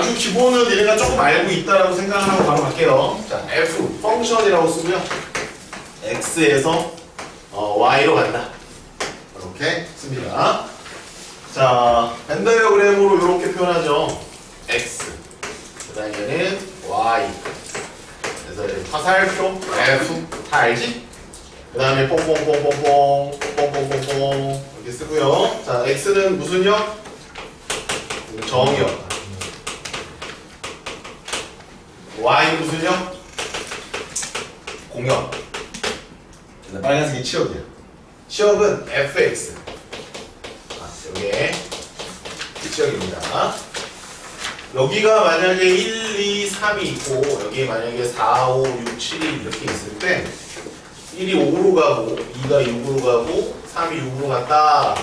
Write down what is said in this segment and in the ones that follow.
아주 기본은 얘네가 조금 알고 있다라고 생각을 하고 바로 갈게요. 자, f 펑션이라고 쓰고요. x에서 y로 간다. 이렇게 씁니다. 자, 벤 다이어그램으로 이렇게 표현하죠. x. 그 다음에 얘는 y. 그래서 화살표 f 다 알지? 그 다음에 뽕뽕뽕뽕뽕 뽕뽕뽕뽕 이렇게 쓰고요. 자, x는 무슨 역? 정역. y는 무슨 역? 공역. 빨간색이 치역이야. 치역은 fx. 여기에 치역입니다. 여기가 만약에 1, 2, 3이 있고 여기에 만약에 4, 5, 6, 7이 이렇게 있을 때 1이 5로 가고 2가 6으로 가고 3이 6으로 갔다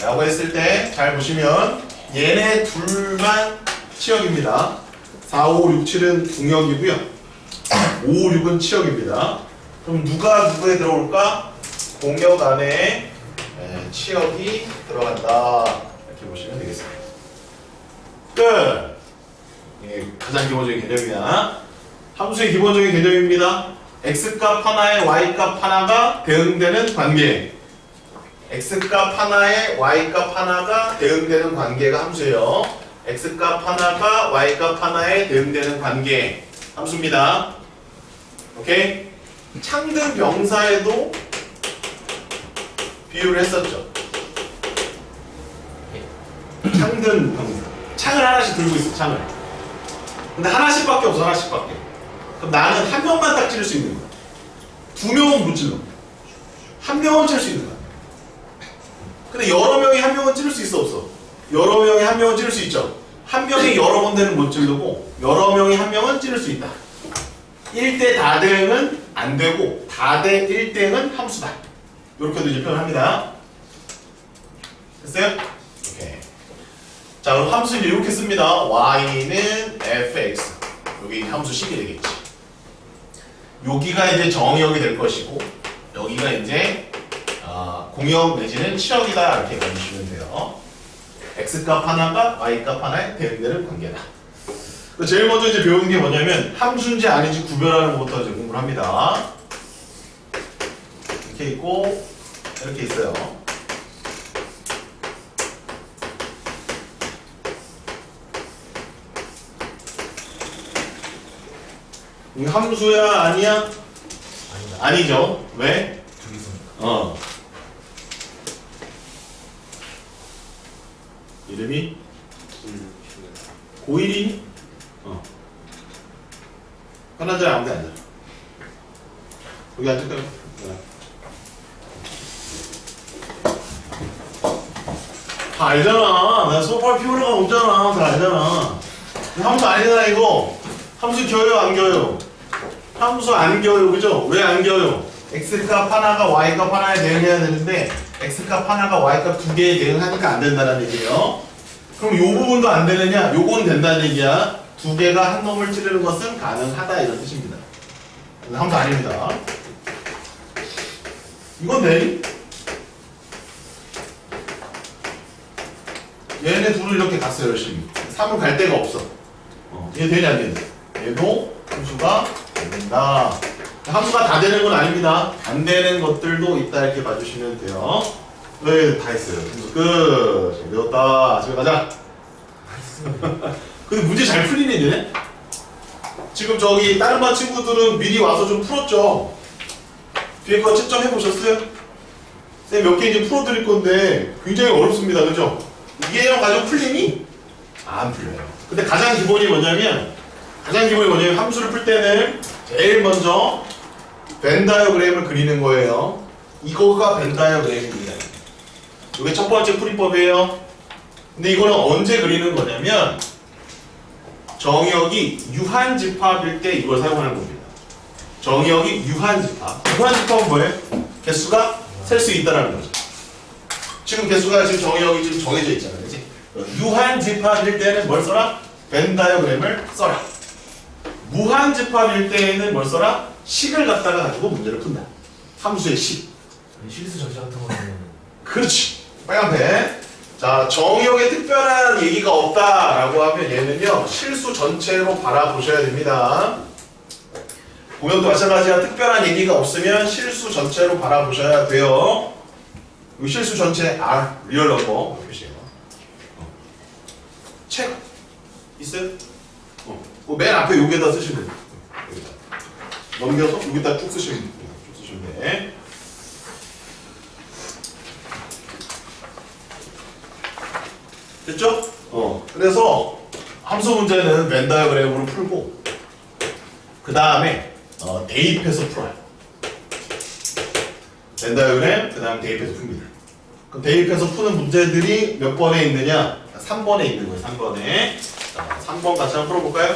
라고 했을 때 잘 보시면 얘네 둘만 치역입니다. 4, 5, 6, 7은 공역이고요. 5, 6은 치역입니다. 그럼 누가 누구에 들어올까? 공역 안에 치역이 들어간다. 이렇게 보시면 되겠습니다. 끝! 이게 가장 기본적인 개념이야. 함수의 기본적인 개념입니다. x값 하나에 y값 하나가 대응되는 관계. x값 하나에 y값 하나가 대응되는 관계가 함수예요. x값 하나가 y값 하나에 대응되는 관계 함수입니다. 오케이? 창등 병사에도 비유를 했었죠. 창등 병사. 창을 하나씩 들고 있어, 창을. 근데 하나씩밖에 없어, 하나씩밖에. 그럼 나는 한 명만 딱 찌를 수 있는 거야. 두 명은 못 찔러. 한 명은 찔 수 있는 거야. 근데 여러 명이 한 명은 찌를 수 있어, 없어? 여러 명이 한 명은 찌를 수 있죠. 한 명이 여러 군데는 못 찌르고 여러 명이 한 명은 찌를 수 있다. 1대 다대응은 안 되고 다대 1대응은 함수다. 이렇게도 이제 표현합니다. 됐어요? 오케이. 자, 그럼 함수를 이렇게 씁니다. y는 fx. 여기 함수식이 되겠지. 여기가 이제 정역이 될 것이고 여기가 이제 공역 내지는 치역이다. 이렇게 봐주시면 돼요. x값 하나가 y값 하나에 대응되는 관계다. 제일 먼저 이제 배우는 게 뭐냐면 함수인지 아닌지 구별하는 것부터 이제 공부를 합니다. 이렇게 있고 이렇게 있어요. 이거 함수야 아니야? 아니죠. 왜? 이름이 고1이니? 편하자 아무데 앉아. 여기 앉을까요? 다 알잖아. 내가 소파를 피우려고 없잖아. 다 알잖아. 함수 아니잖아 이거. 함수 껴요 안 껴요? 함수 안 껴요, 그죠? 왜 안 껴요? x값 하나가 y값 하나에 대응해야 되는데 x값 하나가 y값 두 개에 대응하니까 안 된다는 얘기예요. 그럼 요 부분도 안 되느냐? 요건 된다는 얘기야. 두 개가 한 놈을 찌르는 것은 가능하다 이런 뜻입니다. 함수 아닙니다. 이건 되니? 얘네 둘을 이렇게 갔어요 열심히. 3을 갈 데가 없어. 얘 되냐 안 되냐? 얘도 함수가 된다. 함수가 다 되는 건 아닙니다. 안 되는 것들도 있다 이렇게 봐주시면 돼요. 네, 다 했어요. 함수 끝. 잘 배웠다. 집에 가자. 근데 문제 잘 풀리네 얘네? 지금 저기 다른 반 친구들은 미리 와서 좀 풀었죠? 뒤에 거 채점해 보셨어요? 쌤 몇 개 이제 풀어드릴 건데 굉장히 어렵습니다. 그죠? 이게랑 가지고 풀리니? 안 풀려요. 근데 가장 기본이 뭐냐면 함수를 풀 때는 제일 먼저 벤 다이어그램을 그리는 거예요. 이거가 벤 다이어그램입니다. 이게 첫 번째 풀이법이에요. 근데 이거는 언제 그리는 거냐면 정역이 유한집합일 때 이걸 사용하는 겁니다. 정역이 유한집합. 유한집합은 뭐예요? 개수가 셀 수 있다는 거죠. 지금 개수가 지금 정역이 지금 정해져 있잖아요. 그치? 유한집합일 때는 뭘 써라? 벤 다이어그램을 써라. 무한집합일 때에는 뭘 써라? 식을 갖다가 가지고 문제를 푼다. 함수의 식. 실수 전자 같은 거는 그렇지. 빨간 펜. 자, 정의역에 특별한 얘기가 없다라고 하면 얘는요 실수 전체로 바라보셔야 됩니다. 공역도 마찬가지야. 특별한 얘기가 없으면 실수 전체로 바라보셔야 돼요. 이 실수 전체 R 리얼 넘버 표시해요. 책 있어요? 맨 앞에 여기에다 쓰시면 돼요. 여기다 넘겨서 여기다 쭉 쓰시면 돼요. 쭉 쓰시면 돼. 됐죠? 그래서 함수 문제는 벤 다이어그램으로 풀고 그 다음에 대입해서 풀어요. 벤 다이어그램 그 다음에 대입해서 풉니다. 그럼 대입해서 푸는 문제들이 몇 번에 있느냐? 3번에 있는 거예요. 3번에. 자, 3번 같이 한번 풀어볼까요?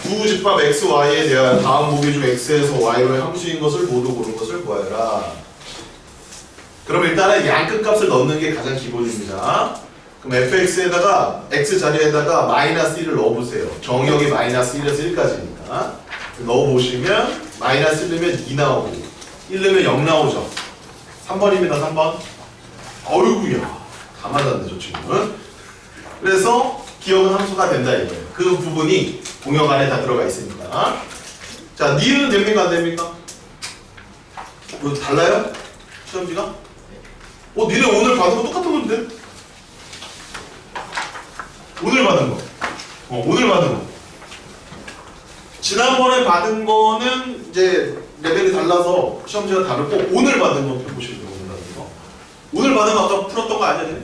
두 집합 x, y에 대한 다음 보기 중 x에서 y로의 함수인 것을 모두 고른 것을 구하여라. 그럼 일단은 양끝 값을 넣는 게 가장 기본입니다. 그럼 fx에다가 x 자리에다가 마이너스 1을 넣어보세요. 정의역이 마이너스 1에서 1까지니까 넣어보시면 마이너스 1 넣으면 2 나오고 1 넣으면 0 나오죠. 3번입니다. 3번. 어이구야 다 맞았네 저 친구는. 그래서 기억은 함수가 된다 이거예요. 그 부분이 공역 안에 다 들어가 있으니까. 자, 니은 됩니까 안 됩니까? 뭐 달라요? 시험지가? 니네 오늘 받은 거 똑같은 건데? 오늘 받은 거. 오늘 받은 거. 지난번에 받은 거는 이제 레벨이 달라서 시험지가 다르고 오늘 받은 거 보시면 돼요. 오늘 받은 거. 오늘 받은 거 아까 풀었던 거 아니야?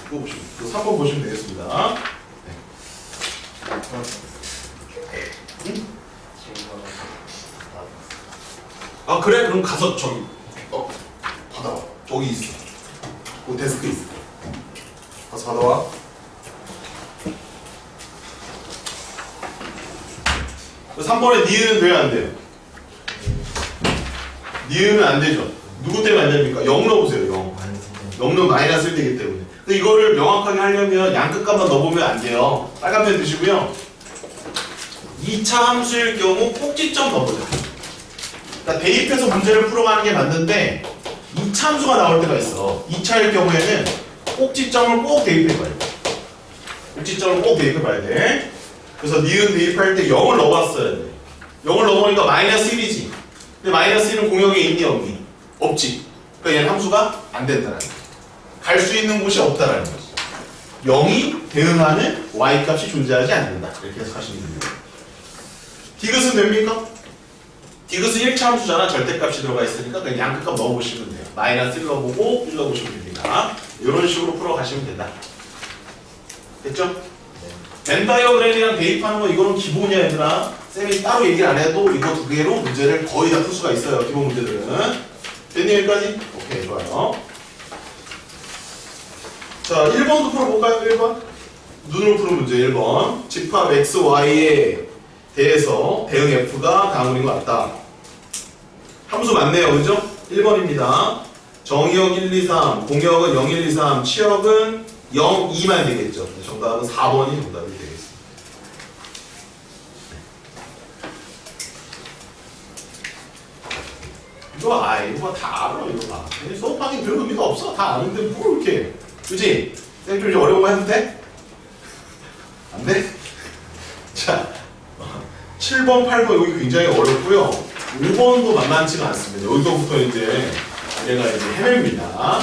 그거 보시면. 3번 보시면 되겠습니다. 응? 아 그래? 그럼 가서 저기 받아와. 저기 있어. 그 데스크 있어. 가서 받아와. 그 3번에 니은은 돼야 안 돼요? 니은은 안 되죠. 누구 때문에 안 됩니까? 0 넣어보세요. 0. 0 넣으면 마이너스 1 되기 때문에. 근데 이거를 명확하게 하려면 양끝값만 넣어보면 안 돼요. 빨간 펜 드시고요. 2차 함수일 경우 꼭지점 넣어보자. 그러니까 대입해서 문제를 풀어가는 게 맞는데 2차 함수가 나올 때가 있어. 2차일 경우에는 꼭지점을 꼭 대입해봐야 돼. 꼭지점을 꼭 대입해봐야 돼. 그래서 니은 대입할 때 0을 넣어봤어야 돼. 0을 넣어보니까 마이너스 1이지. 근데 마이너스 1은 공역에 있니 없니? 없지. 그러니까 얘는 함수가 안 된다라는 거야. 갈 수 있는 곳이 없다라는 거지. 0이 대응하는 y값이 존재하지 않는다. 이렇게 해석하시면 됩니다. 디귿은 됩니까? 디귿은 1차 함수잖아. 절대값이 들어가 있으니까 그냥 양끝값 넣어보시면 돼요. 마이너스 1 넣어보고 1 넣어보시면 됩니다. 이런 식으로 풀어가시면 된다. 됐죠? 벤 다이어그램이랑 대입하는 거 이거는 기본이야 얘들아. 쌤이 따로 얘기 안 해도 이거 두 개로 문제를 거의 다 풀 수가 있어요. 기본 문제들은. 됐니 여기까지? 오케이 좋아요. 자 1번도 풀어볼까요? 1번 눈으로 푸는 문제 1번 집합 x, y에 대해서 대응 f가 다음으로 같다. 함수 맞네요. 그죠? 1번입니다. 정의역 1, 2, 3 공역은 0, 1, 2, 3 치역은 0, 2만 되겠죠. 정답은 4번이 정답이 되겠습니다. 이거 다 알아. 이거 봐. 수업하기 별 의미가 없어. 다 아는데 뭐 이렇게. 그치? 쌤 좀 어려운 거 해도 돼? 안 돼? 자 7번, 8번 여기 굉장히 어렵고요. 5번도 만만치가 않습니다. 여기서부터 이제 얘가 이제 헤맵니다.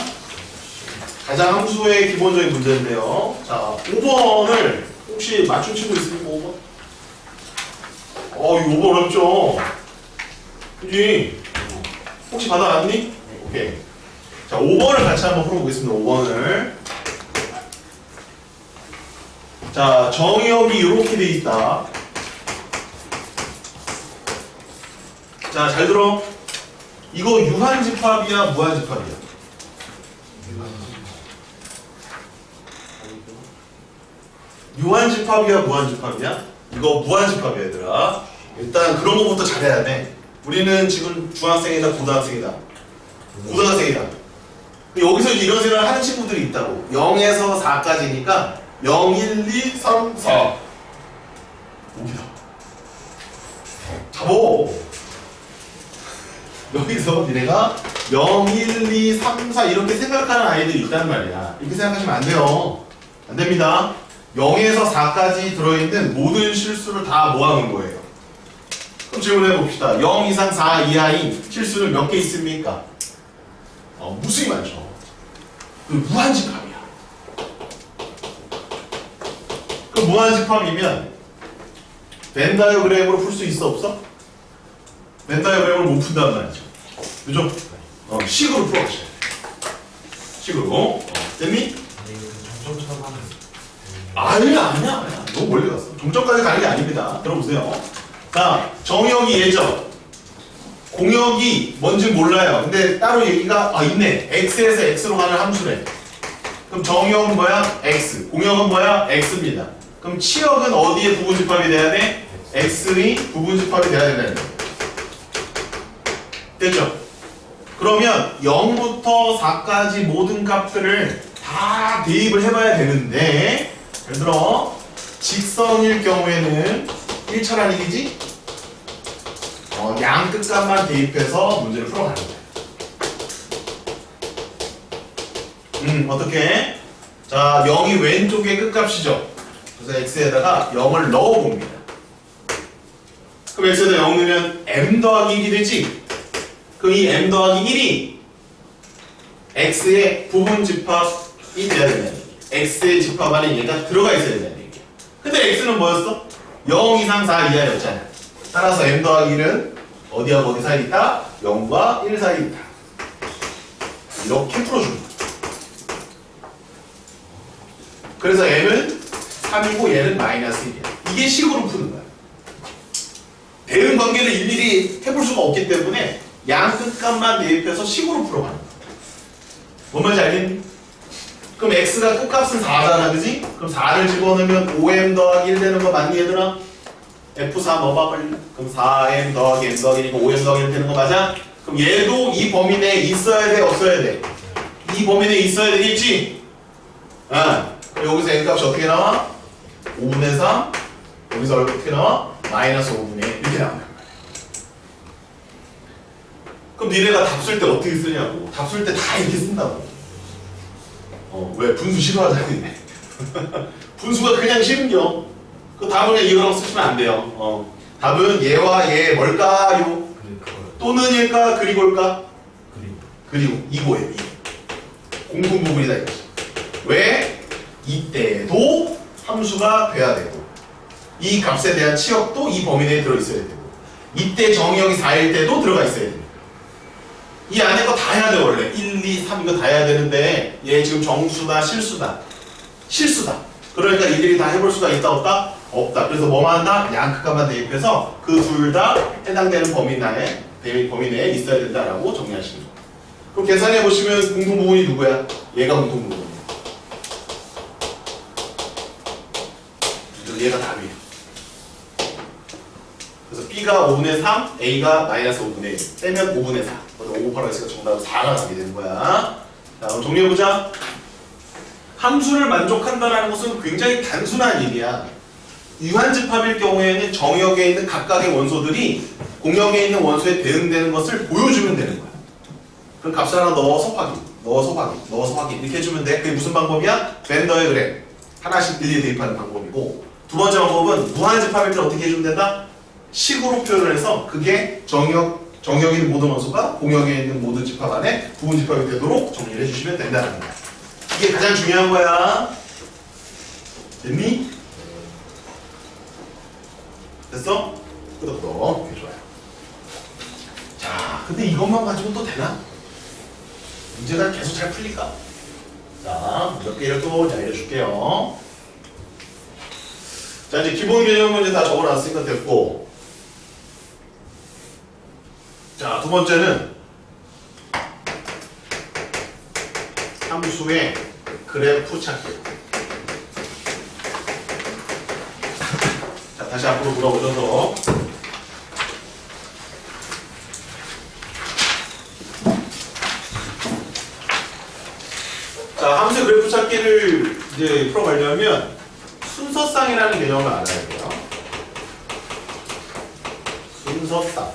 가장 함수의 기본적인 문제인데요. 자 5번을 혹시 맞춘 친구 있습니까? 5번? 이거 5번 어렵죠? 그치? 혹시 받아놨니? 오케이. 자 5번을 같이 한번 풀어보겠습니다. 5번을. 자 정의역이 이렇게 돼 있다. 자 잘 들어. 이거 유한집합이야 무한집합이야? 유한집합이야 무한집합이야? 이거 무한집합이야 얘들아. 일단 그런 거부터 잘해야 돼. 우리는 지금 중학생이다 고등학생이다. 고등학생이다. 여기서 이런 생각을 하는 친구들이 있다고. 0에서 4까지니까 0, 1, 2, 3, 4 5기다. 잡어. 여기서 니네가 0, 1, 2, 3, 4 이렇게 생각하는 아이들이 있단 말이야. 이렇게 생각하시면 안 돼요. 안 됩니다. 0에서 4까지 들어있는 모든 실수를 다 모아놓은 거예요. 그럼 질문해 봅시다. 0 이상 4 이하인 실수는 몇 개 있습니까? 무수히 많죠. 그 무한집합이야. 그 무한집합이면 벤 다이어그램으로 풀 수 있어 없어? 벤 다이어그램을 못 푼단 말이죠. 그죠? 식으로 풀어보셔야 돼. 식으로. 됐니? 점점처럼 하면 아니야. 너무 멀리 갔어. 종점까지 가는 게 아닙니다. 들어보세요. 자, 정역이 예죠. 공역이 뭔지 몰라요. 근데 따로 얘기가 있네. x에서 x로 가는 함수래. 그럼 정역은 뭐야? x. 공역은 뭐야? x입니다. 그럼 치역은 어디에 부분집합이 돼야 돼? x의 부분집합이 돼야 된다는 거예요. 됐죠? 그러면 0부터 4까지 모든 값들을 다 대입을 해봐야 되는데, 예를 들어 직선일 경우에는 1차라는 얘기지? 양 끝값만 대입해서 문제를 풀어가는 거예요. 어떻게? 자, 0이 왼쪽의 끝값이죠. 그래서 x에다가 0을 넣어봅니다. 그럼 x에다 0 넣으면 m 더하기 1이 되지? 그럼 이 m 더하기 1이 x의 부분집합이 돼야 된다는 얘기야. x의 집합 안에 얘가 들어가 있어야 된다는 얘기야. 근데 x는 뭐였어? 0 이상 4 이하였잖아. 따라서 m 더하기 1은 어디하고 어디 사이에 있다? 0과 1 사이에 있다. 이렇게 풀어줍니다. 그래서 m은 3이고 얘는 마이너스 1이야. 이게 식으로 푸는 거야. 대응 관계를 일일이 해볼 수가 없기 때문에 양 끝값만 대입해서 식으로 풀어가는 거야. 뭔 말인지 알겠니? 그럼 x가 끝값은 4잖아, 그지? 그럼 4를 집어넣으면 5m 더하기 1 되는 거 맞니, 얘들아? F4 넣어봐, 빨리. 그럼 4m 더하기 m 더하기 1이고 5m 더하기 1 되는 거 맞아? 그럼 얘도 이 범위 내에 있어야 돼, 없어야 돼? 이 범위 내에 있어야 되겠지? 여기서 n 값이 어떻게 나와? 5분의 3. 여기서 어떻게 나와? 마이너스 5분의 1. 이렇게 나온단 말이야. 그럼 니네가 답 쓸 때 어떻게 쓰냐고. 답 쓸 때 다 이렇게 쓴다고. 왜? 분수 싫어하잖아. 분수가 그냥 싫은겨. 그 답은 이거랑 쓰시면 안 돼요. 답은 얘와 얘 뭘까요? 또는 얘일까? 그리고일까? 그리고 이거예요. 공통 부분이다 이거지. 왜? 이때도 함수가 돼야 되고 이 값에 대한 치역도 이 범위 내에 들어있어야 되고 이때 정의역이 4일 때도 들어가 있어야 됩니다. 이 안에 거 다 해야 돼 원래 1, 2, 3 이거 다 해야 되는데 얘 지금 정수다 실수다 그러니까 이들이 다 해볼 수가 있다 없다? 없다. 그래서 뭐만 한다? 양 끝값만 대입해서 그 둘 다 해당되는 범위 내에 있어야 된다라고 정리하시는 거예요. 그럼 계산해 보시면 공통 부분이 누구야? 얘가 공통 부분이야. 얘가 답이에요. 그래서 B가 5분의 3, A가 마이너스 5분의 1 빼면 5분의 4. 5 곱하기 X가 정답은 4가 나게 되는 거야. 자, 그럼 정리해보자. 함수를 만족한다는 것은 굉장히 단순한 일이야. 유한집합일 경우에는 정역에 있는 각각의 원소들이 공역에 있는 원소에 대응되는 것을 보여주면 되는 거야. 그럼 값을 하나 넣어서 확인 이렇게 해주면 돼. 그게 무슨 방법이야? 벤 다이어그램 하나씩 일일이 대입하는 방법이고, 두 번째 방법은 무한집합일 때 어떻게 해주면 된다? 식으로 표현을 해서 그게 정역에 있는 모든 원소가 공역에 있는 모든 집합 안에 부분집합이 되도록 정리를 해주시면 된다는 거야. 이게 가장 중요한 거야. 됐니? 됐어? 끄덕끄덕. 이렇게 좋아요. 자, 근데 이것만 가지고 또 되나? 문제가 계속 잘 풀릴까? 자, 몇 개를 또 알려줄게요. 자, 이제 기본 개념 문제 다 적어놨으니까 됐고, 자, 두 번째는 함수의 그래프 찾기. 자, 다시 앞으로 돌아오셔서 자, 함수의 그래프 찾기를 이제 풀어가려면 순서쌍이라는 개념을 알아야 돼요. 순서쌍.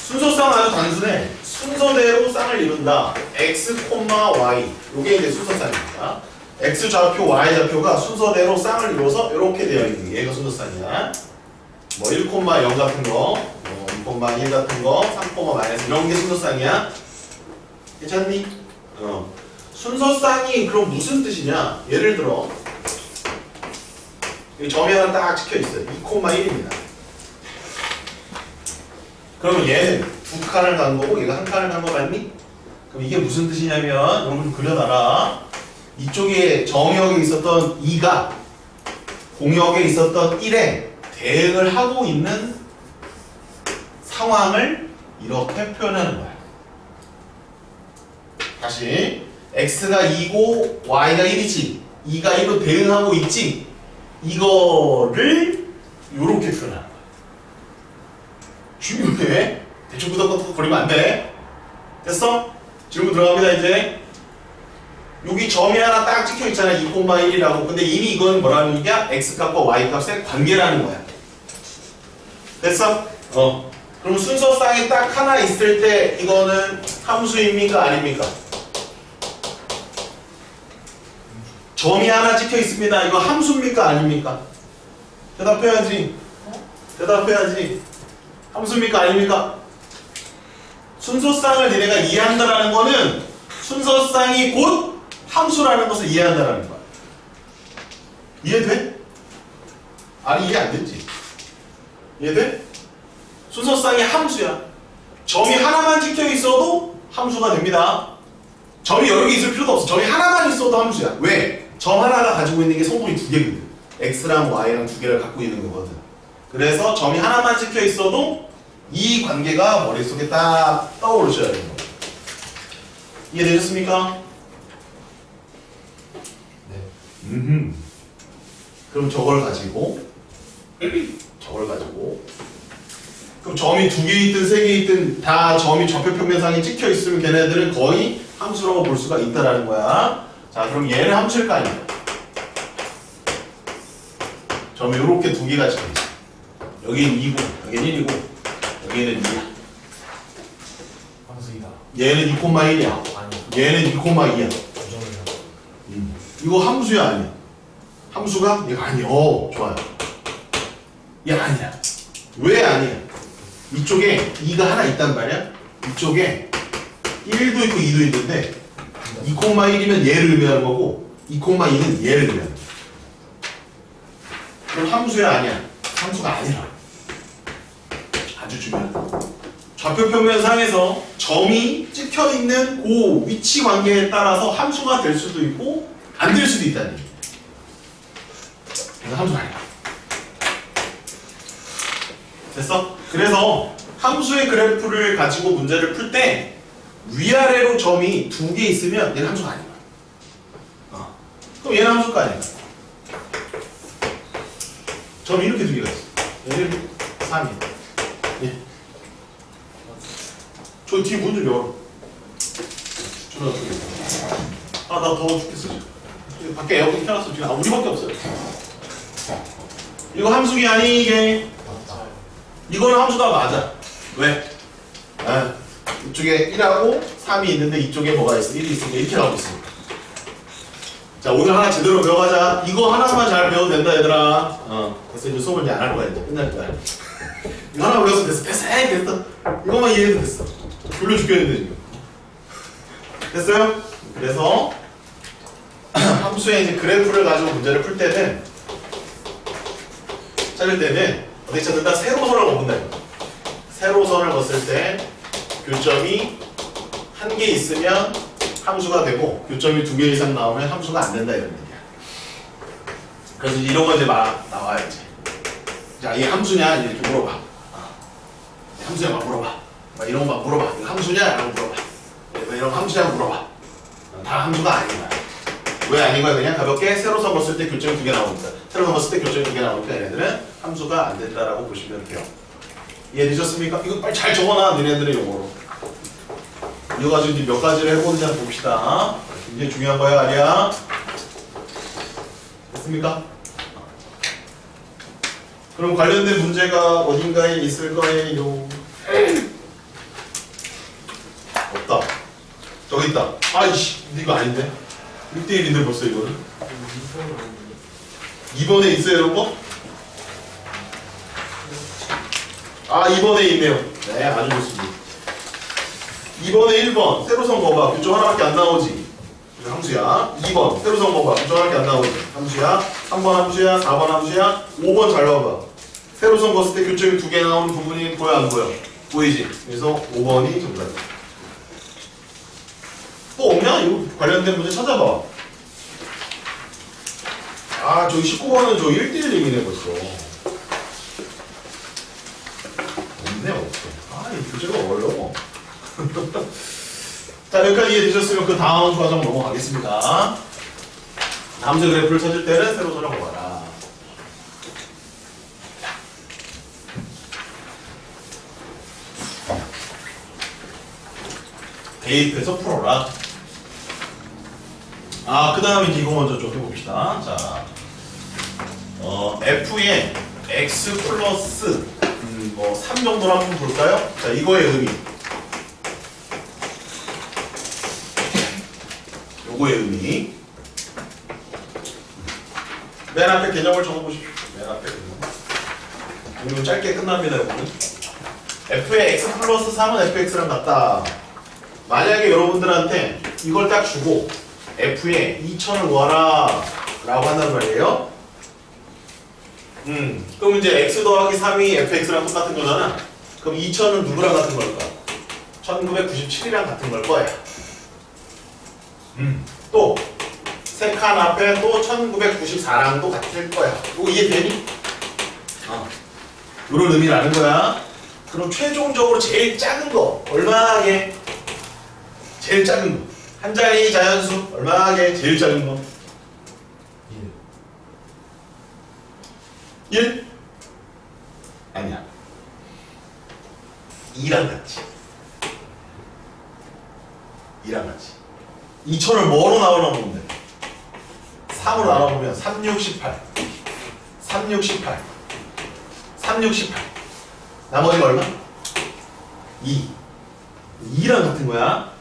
순서상 아주 단순해. 순서대로 쌍을 이룬다. x, y. 요게 이제 순서쌍입니다. x 좌표, y 좌표가 순서대로 쌍을 이루어서 이렇게 되어 있는 게 얘가 순서쌍이야. 뭐 1,0 같은 거, 뭐 2,1 같은 거, 3, 마이너스 이런 게 순서쌍이야. 괜찮니? 순서쌍이 그럼 무슨 뜻이냐? 예를 들어 여기 점이 하나 딱 찍혀 있어요. 2,1입니다. 그러면 얘는 두 칸을 간 거고 얘가 한 칸을 간 거 맞니? 그럼 이게 무슨 뜻이냐면 여러분 좀 그려놔라. 이쪽에 정역에 있었던 2가 공역에 있었던 1에 대응을 하고 있는 상황을 이렇게 표현하는 거야. 다시 x가 2고 y가 1이지 2가 1로 대응하고 있지 이거를 이렇게 표현하는 거야. 중요해. 대충 끄덕끄덕 거리면 안 돼. 됐어? 질문 들어갑니다 이제. 여기 점이 하나 딱 찍혀 있잖아. 2,1이라고. 근데 이미 이건 뭐라는 얘기야? x값과 y값의 관계라는 거야. 됐어? 그럼 순서쌍이 딱 하나 있을 때 이거는 함수입니까? 아닙니까? 점이 하나 찍혀 있습니다. 이거 함수입니까? 아닙니까? 대답해야지. 대답해야지. 함수입니까? 아닙니까? 순서쌍을 니네가 이해한다라는 거는 순서쌍이 곧 함수라는 것을 이해한다라는 거야. 이해돼? 아니 이해 안 되지. 이해돼? 순서쌍이 함수야. 점이 하나만 찍혀 있어도 함수가 됩니다. 점이 여러 개 있을 필요도 없어. 점이 하나만 있어도 함수야. 왜? 점 하나가 가지고 있는 게 성분이 두 개거든. x랑 y랑 두 개를 갖고 있는 거거든. 그래서 점이 하나만 찍혀 있어도 이 관계가 머릿속에 딱 떠오르셔야 돼요. 이해되셨습니까? 네. 그럼 저걸 가지고 그럼 점이 두 개 있든 세 개 있든 다 점이 좌표평면상에 찍혀 있으면 걔네들은 거의 함수라고 볼 수가 있다라는 거야. 자, 그럼 얘는 함수일 거 아니야. 점이 이렇게 두 개가 찍혀 있어. 여기는 2고, 여기는 1이고, 여기는 2야. 함수이다. 얘는 2,1이야. 아니. 얘는 2,2야. 부정이다. 이거 함수야 아니야? 함수가? 얘가 아니야. 좋아요. 얘 아니야. 왜 아니야? 이쪽에 2가 하나 있단 말이야? 이쪽에 1도 있고 2도 있는데 2,1이면 얘를 의미하는 거고 2,2는 얘를 의미하는 거야. 그럼 함수야 아니야? 함수가 아니라. 아주 중요하다. 좌표평면상에서 점이 찍혀있는 그 위치 관계에 따라서 함수가 될 수도 있고 안 될 수도 있다는 얘기야. 그래서 함수가 아니야. 됐어? 그래서 함수의 그래프를 가지고 문제를 풀 때 위아래로 점이 두 개 있으면 얘는 함수가 아니야. 그럼 얘는 함수가 아니야. 점이 이렇게 두 개가 있어. 얘는 3이야. 예. 저 뒤에 문 좀 열어. 나 더워 죽겠어 지금. 밖에 에어컨 켜놨어 지금. 우리밖에 없어요. 이거 함수기 아니 이게? 맞다. 이거는 함수가 맞아. 왜? 이쪽에 1하고 3이 있는데 이쪽에 뭐가 있어? 1이 있으니까 이렇게 나오고 있어. 자, 오늘 하나 제대로 배워가자. 이거 하나만 잘 배워도 된다 얘들아. 그래서 이제 수업을 이제 안 할 거야. 이제 끝날 거야. 이거 하나 배워서 됐어. 됐어. 이거만 이해해도 됐어. 졸려 죽겠는데 지금. 됐어요? 그래서 함수의 이제 그래프를 가지고 문제를 풀 때는 찾을 때는 어떻게 찾는다? 세로선을 걷는다. 세로선을 걷을 때 교점이 한 개 있으면 함수가 되고 교점이 두 개 이상 나오면 함수가 안 된다 이런 얘기야. 그래서 이런 거 이제 막 나와야지. 자, 이게 함수냐 이렇게 물어봐. 함수냐 막 물어봐. 막 이런 거 막 물어봐. 이거 함수냐? 라고 물어봐. 이런 거 함수냐 물어봐. 다 함수가 아닌 거야. 왜 아닌 거야? 그냥 가볍게 세로선 걷을 때 교점이 두 개 나오니까. 세로선 걷을 때 교점이 두 개 나오니까 얘네들은 함수가 안 된다라고 보시면 돼요. 이해되셨습니까? 이거 빨리 잘 적어놔 너네들의 용어로. 이거 가지고 이제 몇 가지를 해보는지 한번 봅시다. 굉장히 중요한 거야 아니야? 됐습니까? 그럼 관련된 문제가 어딘가에 있을 거예요. 여기 있다. 아이씨, 이거 아닌데? 1대1인데 벌써 이거는? 2번에 있어요, 이런 거? 아, 2번에 있네요. 네, 아주 좋습니다. 2번에 1번, 세로선 거봐. 그쪽 하나밖에 안 나오지. 함수야. 2번, 세로선 거봐. 그쪽 하나밖에 안 나오지. 함수야. 3번 함수야. 4번 함수야. 5번 잘 봐봐. 세로선 걷을 때 교점이 2개 나오는 부분이 보여, 안 보여? 보이지? 그래서 5번이 정답이야. 또 없냐? 이거 관련된 문제 찾아봐. 아, 저기 19번은 저 1대1 얘기네 벌써. 없네, 없어. 아, 이 교재가 어려워. 자, 여기까지 이해되셨으면 그 다음 과정 넘어가겠습니다. 함수 그래프를 찾을 때는 세로선을 보아라. 대입해서 풀어라. 아, 그 다음에 이거 먼저 좀 해봅시다. 자, F에 X 플러스 3 정도로 한번 볼까요? 자, 이거의 의미. 요거의 의미. 맨 앞에 개념을 적어보십시오. 맨 앞에 개념. 이건 짧게 끝납니다, 여러분. F의 X 플러스 3은 FX랑 같다. 만약에 여러분들한테 이걸 딱 주고 F에 2000을 구하라 라고 한단 말이에요. 그럼 이제 X 더하기 3이 FX랑 똑같은 거잖아. 그럼 2000은 누구랑 같은 걸까? 1997이랑 같은 걸 거야. 또 세 칸 앞에 또 1994랑도 같을 거야. 이거 이해되니? 이런 의미라는 거야. 그럼 최종적으로 제일 작은 거 얼마나 하게? 제일 작은 거. 한 자리 자연수 얼마나 하게? 제일 작은 거. 1? 아니야. 2랑 같이. 2랑 같이. 2000을 뭐로 나눠보면 돼? 3으로 나눠보면 3, 6, 18. 3, 6, 18. 3, 6, 18. 나머지가 얼마? 2. 2랑 같은 거야.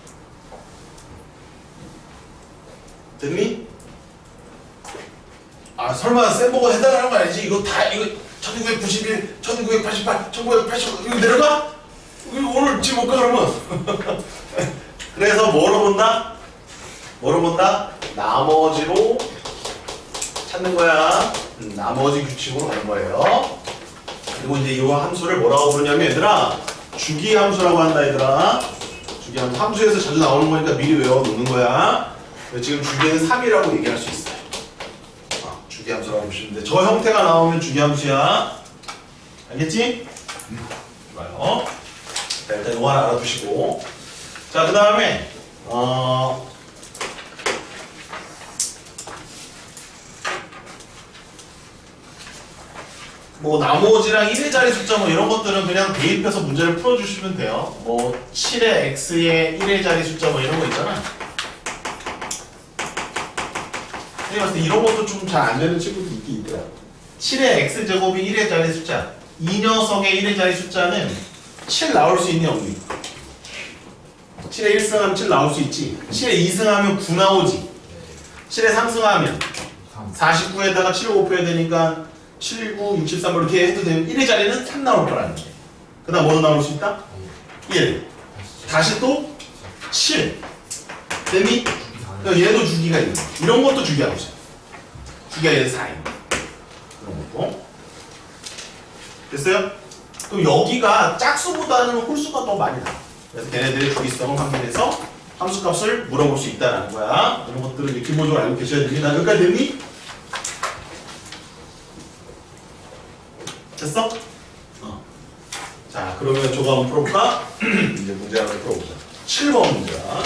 됐니? 아, 설마 쌤보고 해달라는 거 아니지? 이거 다, 이거 1991, 1988, 1980, 이거 내려가? 이거 오늘 지금 못 가, 그러면? 그래서 뭐로 본다? 뭐로 본다? 나머지로 찾는 거야. 나머지 규칙으로 가는 거예요. 그리고 이제 이 함수를 뭐라고 부르냐면, 얘들아, 주기 함수라고 한다, 얘들아. 주기 함수. 함수에서 자주 나오는 거니까 미리 외워놓는 거야. 지금 주기는 3이라고 얘기할 수 있어요. 주기함수라고 보시면 돼. 저 형태가 나오면 주기함수야. 알겠지? 좋아요. 자, 일단 이거 하나 알아두시고. 자, 그 다음에 뭐 나머지랑 1의 자리 숫자 뭐 이런 것들은 그냥 대입해서 문제를 풀어주시면 돼요. 뭐 7의 x의 1의 자리 숫자 뭐 이런 거 있잖아. 그래서 이런 것도 좀 잘 안 되는 친구도 있긴 있더라고. 7의 x제곱이 1의 자리 숫자. 이 녀석의 1의 자리 숫자는 7 나올 수 있니 없니? 7에 1승하면 7 나올 수 있지. 7에 2승하면 9 나오지. 7에 3승하면 49에다가 7을 곱해야 되니까 7, 9, 6, 13 이렇게 해도 되면 1의 자리는 3 나올 거라는 거야. 그 다음 뭐로 나올 수 있다? 1. 다시 또 7. 됐니? 그러니까 얘도 주기가 있는 거야. 이런 것도 주기하고 있어요. 주기가 얘는 4입니다. 그런 것도. 됐어요? 그럼 여기가 짝수보다는 홀수가 더 많이 나. 그래서 걔네들의 주기성을 확인해서 함수값을 물어볼 수 있다는 거야. 이런 것들을 이제 기본적으로 알고 계셔야 됩니다. 여기까지 됐니? 됐어? 자, 그러면 저거 한번 풀어볼까? 이제 문제 하나 풀어보자. 7번 문제야.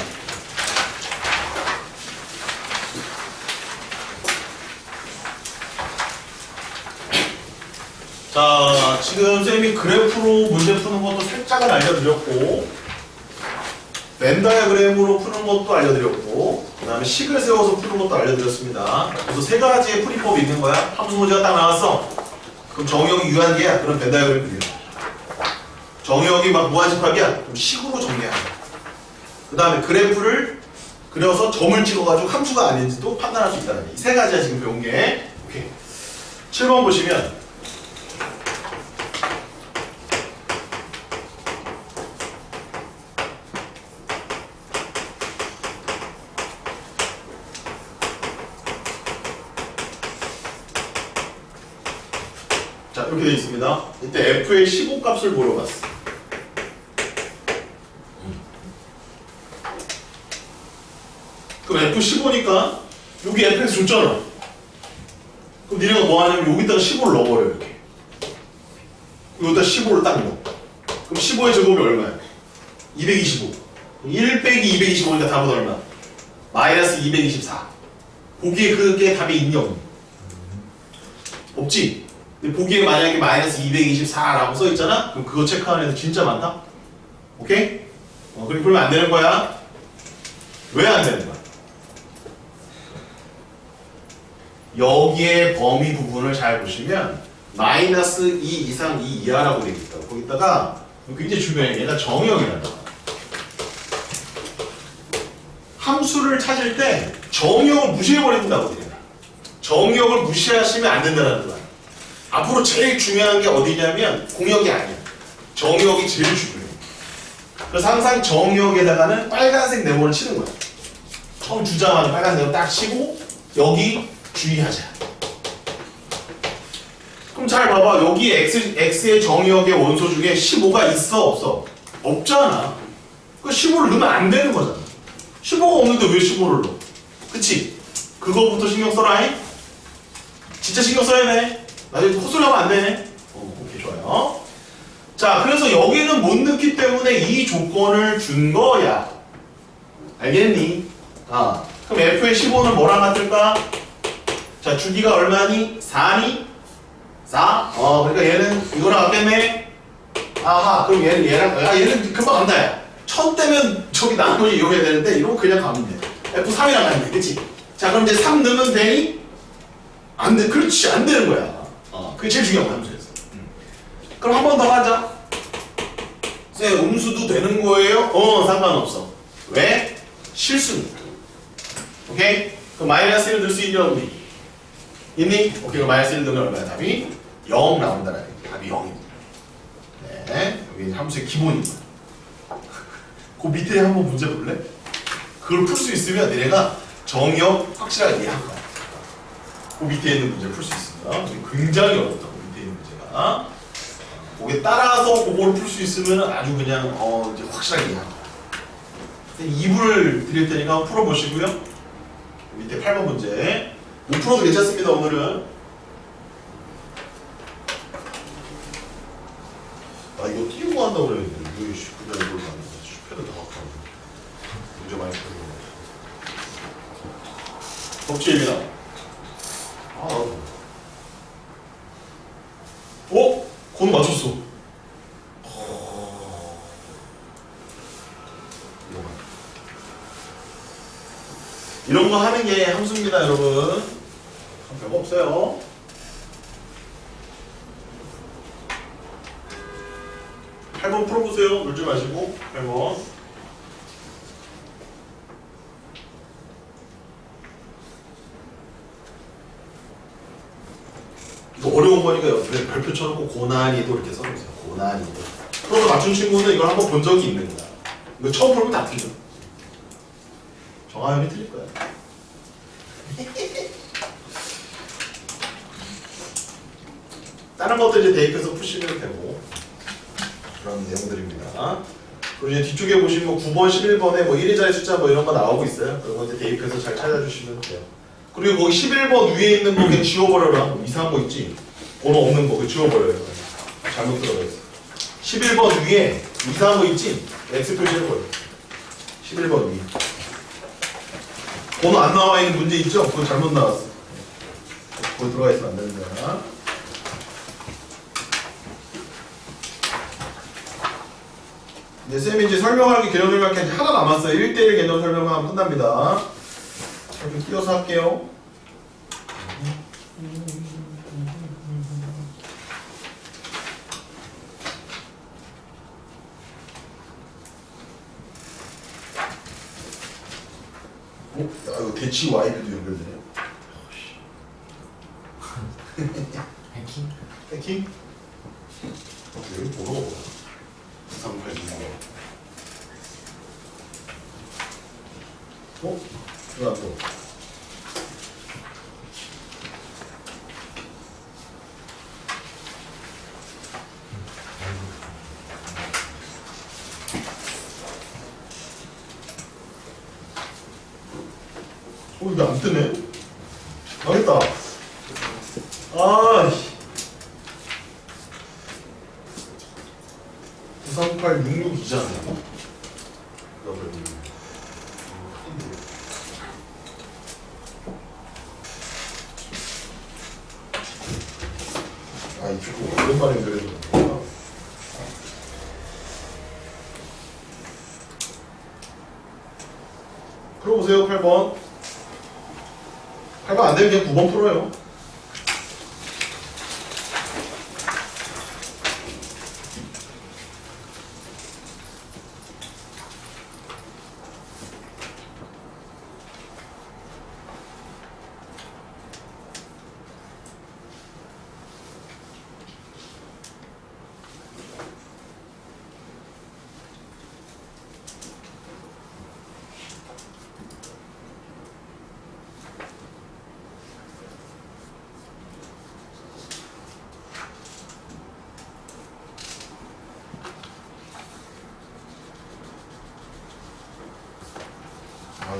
자, 지금 쌤이 그래프로 문제 푸는 것도 살짝은 알려드렸고, 벤 다이어그램으로 푸는 것도 알려드렸고, 그 다음에 식을 세워서 푸는 것도 알려드렸습니다. 그래서 세 가지의 풀이법이 있는 거야. 함수 문제가 딱 나왔어. 그럼 정의역이 유한계야. 그럼 벤 다이어그램 그려. 정의역이 막 무한집합이야. 그럼 식으로 정리하는 거야. 그 다음에 그래프를 그려서 점을 찍어가지고 함수가 아닌지도 판단할 수 있다는 이 세 가지야 지금 배운 게. 오케이. 7번 보시면 자 이렇게 되어 있습니다. 이때 f의 15 값을 물어봤어. 그럼 F15니까 여기 fx 줬잖아. 그럼 니네가 뭐 하냐면 여기다가 15를 넣어버려 이렇게. 여기다 15를 딱 넣어. 그럼 15의 제곱이 얼마야? 225. 1 빼기 225니까 답은 얼마? 마이너스 224. 보기에 그게 답이 있니 없니? 없지? 근데 보기에 만약에 마이너스 224라고 써있잖아? 그럼 그거 체크하는 애들 진짜 많다? 오케이? 그러면 안 되는 거야? 왜 안 되는 거야? 여기에 범위 부분을 잘 보시면 마이너스 2 이상 2 이하라고 되어 있다. 거기다가 굉장히 중요해. 얘가 정의역이란다. 함수를 찾을 때 정의역을 무시해버린다고 돼요. 정의역을 무시하시면 안 된다는 거야. 앞으로 제일 중요한 게 어디냐면 공역이 아니야. 정의역이 제일 중요해. 그래서 항상 정의역에다가는 빨간색 네모를 치는 거야. 처음 주자마자 빨간 네모 딱 치고 여기 주의하자. 그럼 잘 봐봐. 여기 x의 정의역의 원소 중에 15가 있어 없어? 없잖아. 그 15를 넣으면 안 되는 거잖아. 15가 없는데 왜 15를 넣어? 그치? 그거부터 신경 써라잉. 진짜 신경 써야 돼. 나중에 헛소리 하면 안 되네. 오케이 좋아요. 자 그래서 여기는 못 넣기 때문에 이 조건을 준 거야. 알겠니? 그럼 f의 15는 뭐랑 같을까? 자, 주기가 얼마니? 4니? 4? 그러니까 얘는 이거랑 같겠네? 아하, 그럼 얘는 금방 간다, 야. 1000 되면 저기 나머지 이용해야 되는데, 이러면 그냥 가면 돼. F3이랑 가면 돼, 그치? 자, 그럼 이제 3 넣으면 되니? 안 돼, 그렇지, 안 되는 거야. 그게 제일 중요한 거야, 함수에서. 그럼 한 번 더 가자. 쌤, 음수도 되는 거예요? 상관없어. 왜? 실수니까. 오케이? 그럼 마이너스 1을 넣을 수 있냐, 없니? 있니? 오케이, 그럼 마이너스 1 넣으면 얼마야? 답이 0 나온다는 얘기. 답이 0입니다. 네, 여기 함수의 기본입니다. 그 밑에 한번 문제 볼래? 그걸 풀 수 있으면 너네가 정의역 확실하게 이해할 거야. 그 밑에 있는 문제 풀 수 있습니다. 굉장히 어렵다, 그 밑에 있는 문제가. 거기에 따라서 그거를 풀 수 있으면 아주 그냥 이제 확실하게 이해할 거야. 2부를 드릴 테니까 한번 풀어보시고요. 밑에 8번 문제. 못 풀어도 괜찮습니다, 오늘은. 이거 띄우고 한다고 그랬는데, 그냥 이걸 안 해. 슈퍼를 다 갖고 문제 많이 풀는 거. 덕질입니다. 곧 맞췄어. 이런 거 하는 게 함수입니다, 여러분. 별거 없어요. 팔 번 풀어보세요. 놀지 마시고. 8번. 이거 어려운 거니까 옆에 별표 쳐놓고 고난이도 이렇게 써주세요. 고난이도. 풀어서 맞춘 친구는 이걸 한번 본 적이 있는 거야. 이거 처음 풀면 다 틀려. 정하연이 틀릴 거야. 다른 것들 이제 대입해서 푸시면 되고 그런 내용들입니다. 그리고 이제 뒤쪽에 보시면 뭐 9번, 11번에 뭐 1위자리 숫자 뭐 이런 거 나오고 있어요. 그런 거 이제 대입해서 잘 찾아주시면 돼요. 그리고 거기 11번 위에 있는 거 그냥 지워버려라. 이상한 거 있지? 번호 없는 거 그거 지워버려요. 잘못 들어가 있어. 11번 위에 이상한 거 있지? X 표시해버려. 11번 위. 번호 안 나와 있는 문제 있죠? 그거 잘못 나왔어. 거기 들어가 있으면 안 되는 거야. 이제 쌤이 이제 설명할 게 개념 설명할 게 하나 남았어요. 1대1 개념 설명만 하면 끝납니다. 좀 띄워서 할게요. 야 이거 대치 Y들도 연결되네. 해킹? 해킹? 여기 보러 386. 이거 안 또. 이게 안 뜨네? 망했다. 아이씨. 93866이잖아요. 아, 이거 오랜만에 그래도. 풀어보세요, 8번. 8번 안 되면 그냥 9번 풀어요.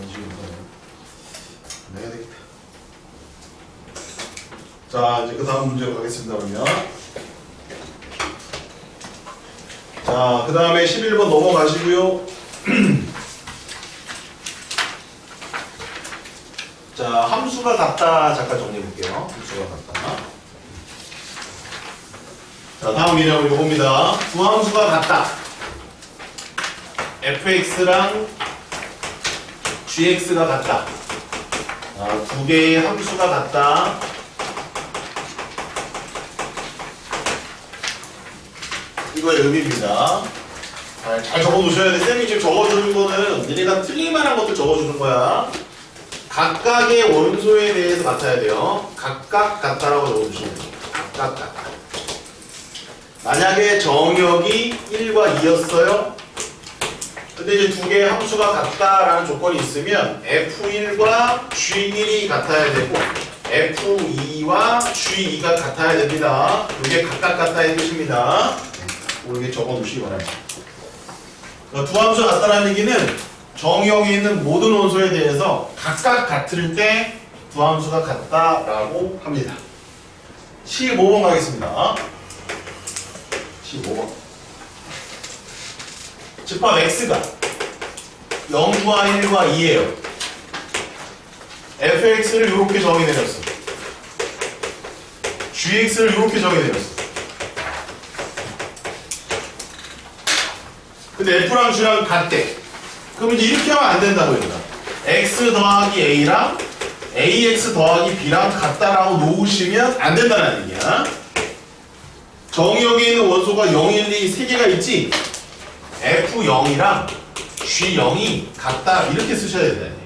이제 내야 되겠다. 자, 이제 그 다음 문제 가겠습니다. 그러면 자, 그 다음에 11번 넘어가시고요. 자, 함수가 같다. 잠깐 정리해 볼게요. 함수가 같다. 자, 다음 개념은 이겁니다. 두 함수가 같다. fx랑 gx가 같다. 두 개의 함수가 같다. 이거의 의미입니다. 잘 적어놓으셔야 돼. 쌤이 지금 적어주는 거는 얘네가 틀릴만한 것들 적어주는 거야. 각각의 원소에 대해서 같아야 돼요. 각각 같다라고 적어주시면 돼요. 각각 같다. 만약에 정역이 1과 2였어요. 근데 이제 두 개의 함수가 같다라는 조건이 있으면 F1과 G1이 같아야 되고 F2와 G2가 같아야 됩니다. 이게 각각 같다의 뜻입니다. 이렇게 적어 놓으시기 바랍니다. 두 함수가 같다라는 얘기는 정역에 있는 모든 원소에 대해서 각각 같을 때 두 함수가 같다라고 합니다. 15번 가겠습니다. 15번. 집합 x가 0과 1과 2예요. fx를 이렇게 정의내렸어. gx를 이렇게 정의내렸어. 근데 f랑 g랑 같대. 그럼 이제 이렇게 하면 안 된다고 얘들아. x 더하기 a랑 ax 더하기 b랑 같다라고 놓으시면 안 된다는 얘기야. 정역에 있는 원소가 0, 1, 2 세 개가 있지. F0이랑 G0이 같다 이렇게 쓰셔야 된다는 얘기야.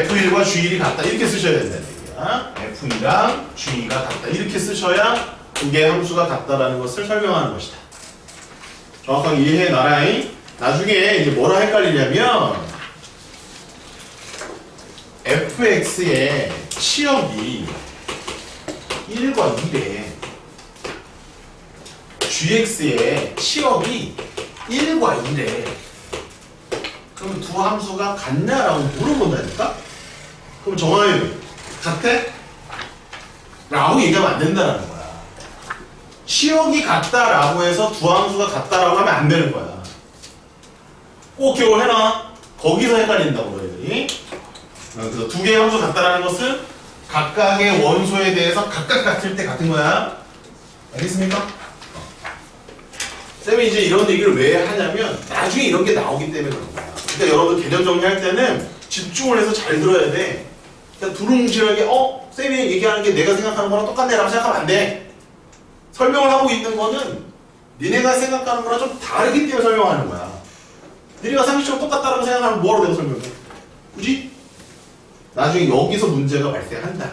F1과 G1이 같다 이렇게 쓰셔야 된다는 얘기야. F2랑 G2가 같다 이렇게 쓰셔야 두 개의 함수가 같다라는 것을 설명하는 것이다. 정확하게 이해해 놔라잉. 나중에 이제 뭐라 헷갈리냐면 fx의 치역이 1과 2래. gx의 치역이 1과 2래. 그럼 두 함수가 같냐라고 물어본다니까? 그럼 정하윤 같아? 라고 얘기하면 안 된다는 거야. 치역이 같다라고 해서 두 함수가 같다라고 하면 안 되는 거야. 꼭 기억을 해놔. 거기서 헷갈린다고 너희들이. 그래서 두 개의 함수 같다라는 것은 각각의 원소에 대해서 각각 같을 때 같은 거야. 알겠습니까? 쌤이 이제 이런 얘기를 왜 하냐면 나중에 이런 게 나오기 때문에 그런 거야. 그러니까 여러분 개념 정리할 때는 집중을 해서 잘 들어야 돼. 그냥 두루뭉실하게 쌤이 얘기하는 게 내가 생각하는 거랑 똑같네 라고 생각하면 안 돼. 설명을 하고 있는 거는 니네가 생각하는 거랑 좀 다르기 때문에 설명하는 거야. 니네가 상식적으로 똑같다라고 생각하면 뭐하러 내가 설명해? 그지? 나중에 여기서 문제가 발생한다.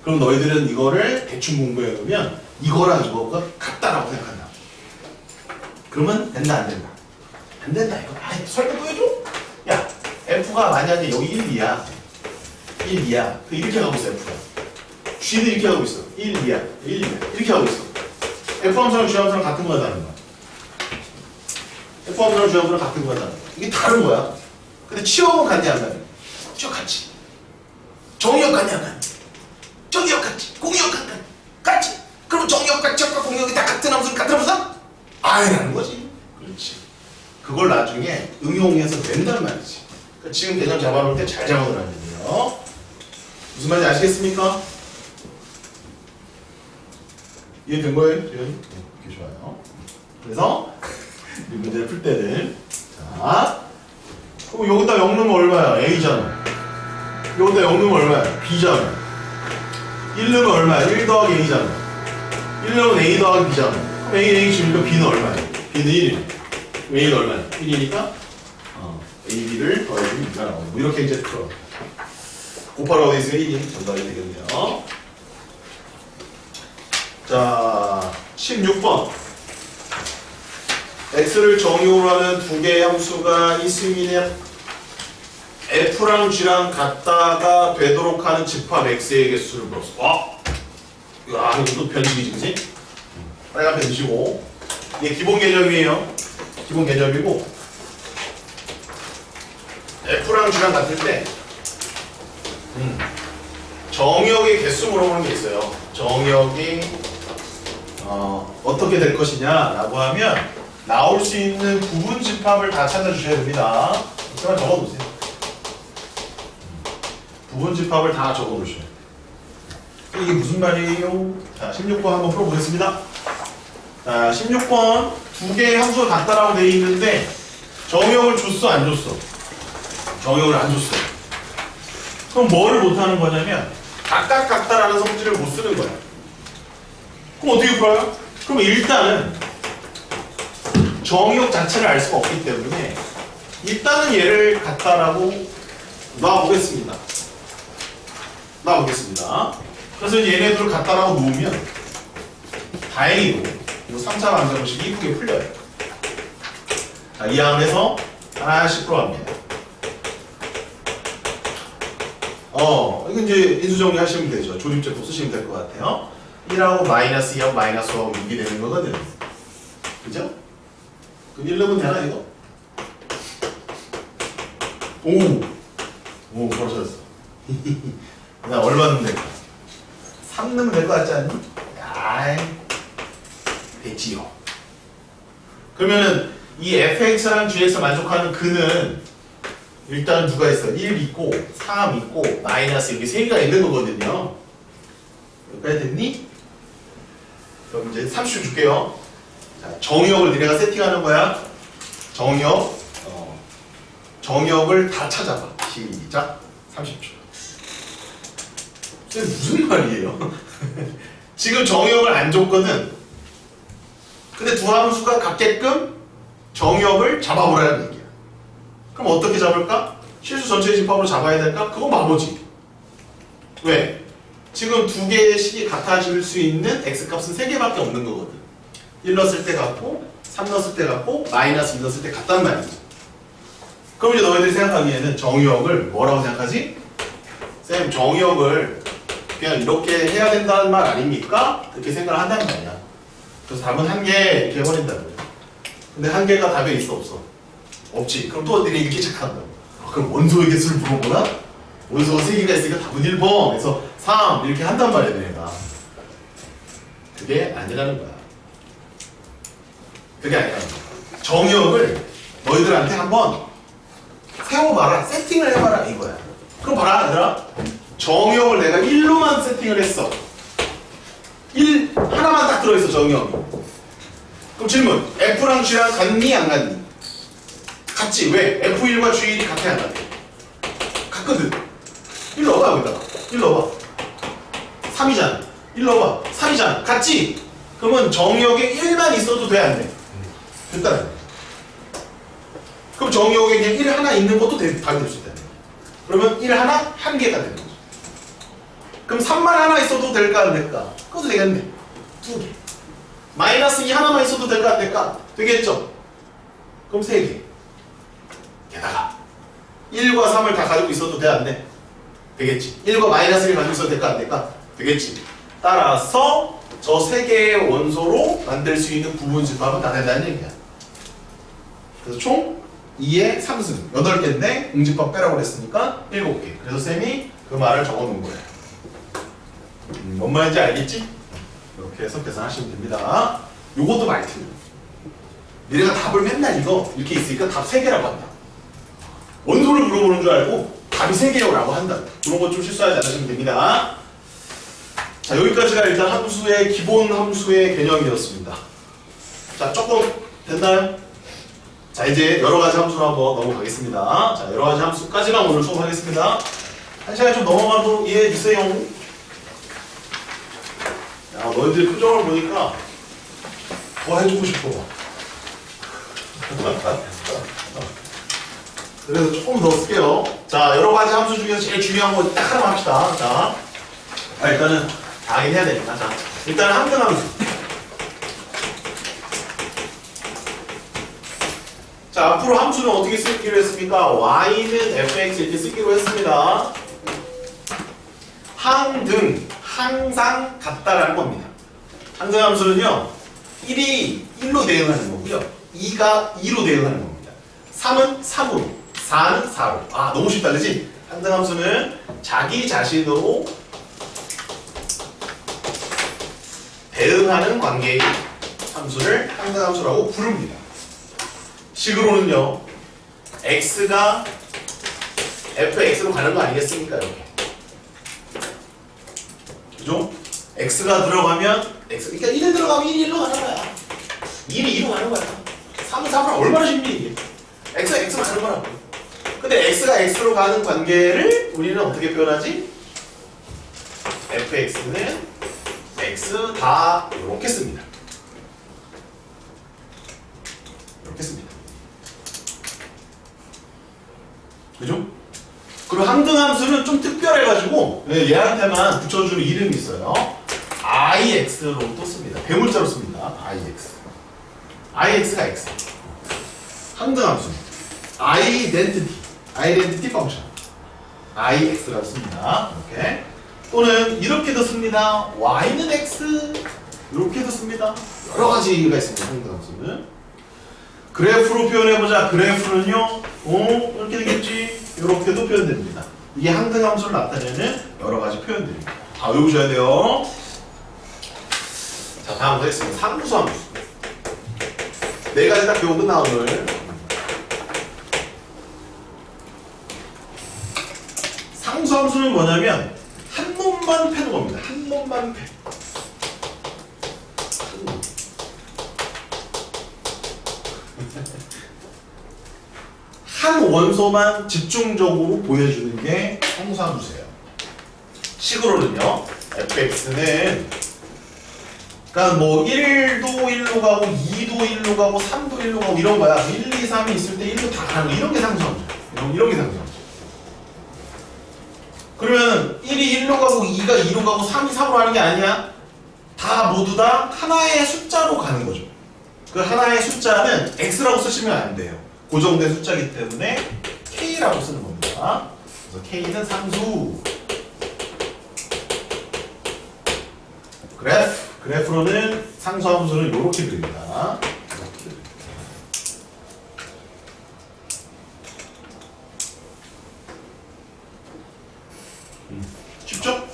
그럼 너희들은 이거를 대충 공부해 놓으면 이거랑 이거가 같다라고 생각한다. 그러면 된다 안 된다? 안 된다 이거. 아 설명 보여줘? 야 F가 만약에 여기 1, 2야 1, 2야 그 이렇게 가고 있어 F가 G도 이렇게 하고 있어 1, 2야 1, 2야 이렇게 하고 있어 F 함수랑 G 함수랑 같은 거야 다른 거야? F 함수랑 G 함수랑 같은 거야 다른 거야? 이게 다른 거야. 근데 취업은 같냐 안 같냐? 취업 같지. 정의역 같냐 안 같냐? 정의역 같지. 공의역 같냐? 같지. 그럼 정의역과 취업과 공의역이 다 같은 함수는 같은 함수다? 아니라는 거지. 그렇지. 그걸 나중에 응용해서 낸단 말이지. 그러니까 지금 개념 잡아놓을 때 잘 잡아놓으라는 얘기예요. 무슨 말인지 아시겠습니까? 이해된 거예요? 지금? 네, 이렇게 좋아요. 그래서 이 문제를 풀 때는 자, 그럼 여기다 0 넣으면 얼마야? A잖아. 여기다 0 넣으면 얼마야? B잖아. 1 넣으면 얼마야? 1 더하기 A잖아. 1 넣으면 A 더하기 B잖아. 그럼 A 집니까? B는 얼마야? B는 1이야. A는 얼마야? 1이니까 A, B를 더해주면 2가 나오고 뭐 이렇게 이제 풀어. 곱하라고 돼 있으면 1이 전달이 되겠네요. 자, 16번. x를 정의로 하는 두 개의 함수가 있으면 f랑 g랑 같다가 되도록 하는 집합 x의 개수를 물었어. 와! 야, 이것도 변식이지, 그치? 빨간 변식이고. 이게 기본 개념이에요. 기본 개념이고. f랑 g랑 같을 때, 정의역의 개수 물어보는 게 있어요. 정의역이, 어떻게 될 것이냐라고 하면, 나올 수 있는 부분 집합을 다 찾아주셔야 됩니다. 이렇게만 적어놓으세요. 부분 집합을 다 적어놓으셔야 돼요. 이게 무슨 말이에요? 자, 16번 한번 풀어보겠습니다. 자, 16번 두 개의 함수가 같다라고 되어 있는데 정의역을 줬어 안 줬어? 정의역을 안 줬어. 그럼 뭐를 못하는 거냐면 각각 같다라는 성질을 못 쓰는 거야. 그럼 어떻게 풀어요? 그럼 일단은 정의역 자체를 알 수가 없기 때문에 일단은 얘를 갖다라고 놔보겠습니다. 그래서 얘네들을 갖다라고 놓으면 다행히도 이 3차 방정식이 이쁘게 풀려요. 자, 이 안에서 하나씩 풀어갑니다. 이거 이제 인수정리 하시면 되죠. 조립제법 쓰시면 될 것 같아요. 1하고 마이너스 2하고 마이너스 5하고 6이 되는 거거든. 그죠? 그럼 1 넣으면 되나 이거? 오 바로 찾았어. 나 얼마 넣으면 될까? 3 넣으면 될 것 같지 않니? 아이 됐지요. 그러면은 이 fx랑 g에서 만족하는 근은 일단 누가 있어? 1 있고 3 있고 마이너스 이렇게 3개가 있는 거거든요. 여기까지 됐니? 그럼 이제 30초 줄게요. 자, 정의역을 니네가 세팅하는 거야. 정의역을 다 찾아봐. 시작. 30초. 이게 무슨 말이에요? 지금 정의역을 안 줬거든. 근데 두 함수가 같게끔 정의역을 잡아보라는 얘기야. 그럼 어떻게 잡을까? 실수 전체의 집합으로 잡아야 될까? 그건 바보지. 왜? 지금 두 개의 식이 같아질 수 있는 x값은 3개밖에 없는 거거든. 1 넣었을 때 같고 3 넣었을 때 같고 마이너스 2 넣었을 때 같단 말이지. 그럼 이제 너희들이 생각하기에는 정의역을 뭐라고 생각하지? 쌤 정의역을 그냥 이렇게 해야 된다는 말 아닙니까? 그렇게 생각을 한다는 말이야. 그래서 답은 1개 이렇게 해버린다고요. 근데 1개가 답에 있어 없어? 없지. 그럼 또 어떻게 이렇게 체크한다고. 그럼 원소의 개수를 물어보나? 원소가 3개가 있으니까 답은 1번 그래서 3 이렇게 한단 말이야 내가. 그게 아니라는 거야. 그게 아니라는 거야. 정의역을 너희들한테 한번 세워봐라. 세팅을 해봐라 이거야. 그럼 봐라 얘들아. 정의역을 내가 1로만 세팅을 했어. 1 하나만 딱 들어있어 정의역이. 그럼 질문. F랑 G랑 같니 안 같니? 같지. 왜? F1과 G1이 같아 안 같아? 같거든. 1 넣어봐 여기다가. 1 넣어봐. 3이잖아. 1 넣어봐. 3이잖아. 같지? 그러면 정의역에 1만 있어도 돼 안 돼? 됐다. 그럼 정의역에 그냥 1 하나 있는 것도 답이 될 수 있다. 그러면 1 하나, 한 개가 되는 거죠. 그럼 3만 하나 있어도 될까 안 될까? 그것도 되겠네. 2개. 마이너스 2 하나만 있어도 될까 안 될까? 되겠죠? 그럼 3개. 게다가 1과 3을 다 가지고 있어도 돼 안 돼? 되겠지. 1과 마이너스 1 가지고 있어도 될까 안 될까? 되겠지. 따라서 저 3개의 원소로 만들 수 있는 부분집합은 다 된다는 얘기야. 그래서 총 2의 3승 8개인데 공집합 빼라고 그랬으니까 7개. 그래서 쌤이 그 말을 적어놓은 거예요. 뭔 말인지 알겠지? 이렇게 해서 계산하시면 됩니다. 요것도 많이 틀려. 얘네가 답을 맨날 이거 이렇게 있으니까 답 3개라고 한다. 원소를 물어보는 줄 알고 답이 3개라고 한다. 그런 거 좀 실수하지 않으시면 됩니다. 자, 여기까지가 일단 함수의 기본 함수의 개념이었습니다. 자, 조금 됐나요? 자, 이제 여러 가지 함수로 한번 넘어가겠습니다. 자, 여러 가지 함수까지만 오늘 수업하겠습니다. 한 시간 좀 넘어가도 이해해 주세요. 야, 너희들 표정을 보니까 더 해주고 싶어. 그래서 조금 더 쓸게요. 자, 여러 가지 함수 중에서 제일 중요한 거 딱 하나만 합시다. 자, 일단은 다 해야 되니까. 자, 일단 함등 함수. 자, 앞으로 함수는 어떻게 쓰기로 했습니까? y는 fx 이렇게 쓰기로 했습니다. 항등, 항상 같다라는 겁니다. 항등 함수는요, 1이 1로 대응하는 거고요, 2가 2로 대응하는 겁니다. 3은 3으로, 4는 4로. 아, 너무 쉽다, 그지? 항등 함수는 자기 자신으로 대응하는 관계의 함수를 항등 함수라고 부릅니다. 식으로는요, x가 fx로 가는 거 아니겠습니까? 이렇게. 그죠? x가 들어가면 x, 그러니까 1에 들어가면 1이 1로 가는 거야. 1이 2로 가는 거야. 3은 3으로 얼마나 쉽니 이게? x가 x로 가는 거라고. 근데 x가 x로 가는 관계를 우리는 어떻게 표현하지? fx는 x 다 이렇게 씁니다. 이렇게 씁니다. 그죠? 그리고 항등함수는 좀 특별해가지고 얘한테만 붙여주는 이름이 있어요. ix로 또 씁니다. 배물자로 씁니다. ix. ix가 x. 항등함수. identity 펑션. ix라고 씁니다. 이렇게. 또는 이렇게도 씁니다. y는 x. 이렇게도 씁니다. 여러 가지가 있습니다. 항등함수는. 그래프로 표현해보자. 그래프는요, 이렇게 되겠지. 이렇게도 표현됩니다. 이게 항등함수를 나타내는 여러 가지 표현들입니다. 다 외우셔야 돼요. 자, 다음 하겠습니다. 상수함수. 4가지 다 배우고 끝나 오늘. 상수함수는 뭐냐면 한 놈만 패는 겁니다. 한 놈만 패. 한 원소만 집중적으로 보여주는 게 상수함수예요. 식으로는요, fx는 그러니까 뭐 1도 1로 가고 2도 1로 가고 3도 1로 가고 이런 거야. 1, 2, 3이 있을 때 1로 다 가는 거. 이런 게 상수함수예요. 이런 게 상수함수. 그러면 1이 1로 가고 2가 2로 가고 3이 3으로 가는 게 아니야. 다 모두 다 하나의 숫자로 가는 거죠. 그 하나의 숫자는 x라고 쓰시면 안 돼요. 고정된 숫자이기 때문에 k라고 쓰는 겁니다. 그래서 k는 상수. 그래프로는 상수함수를 이렇게 그립니다. 이렇게 그립니다. 쉽죠?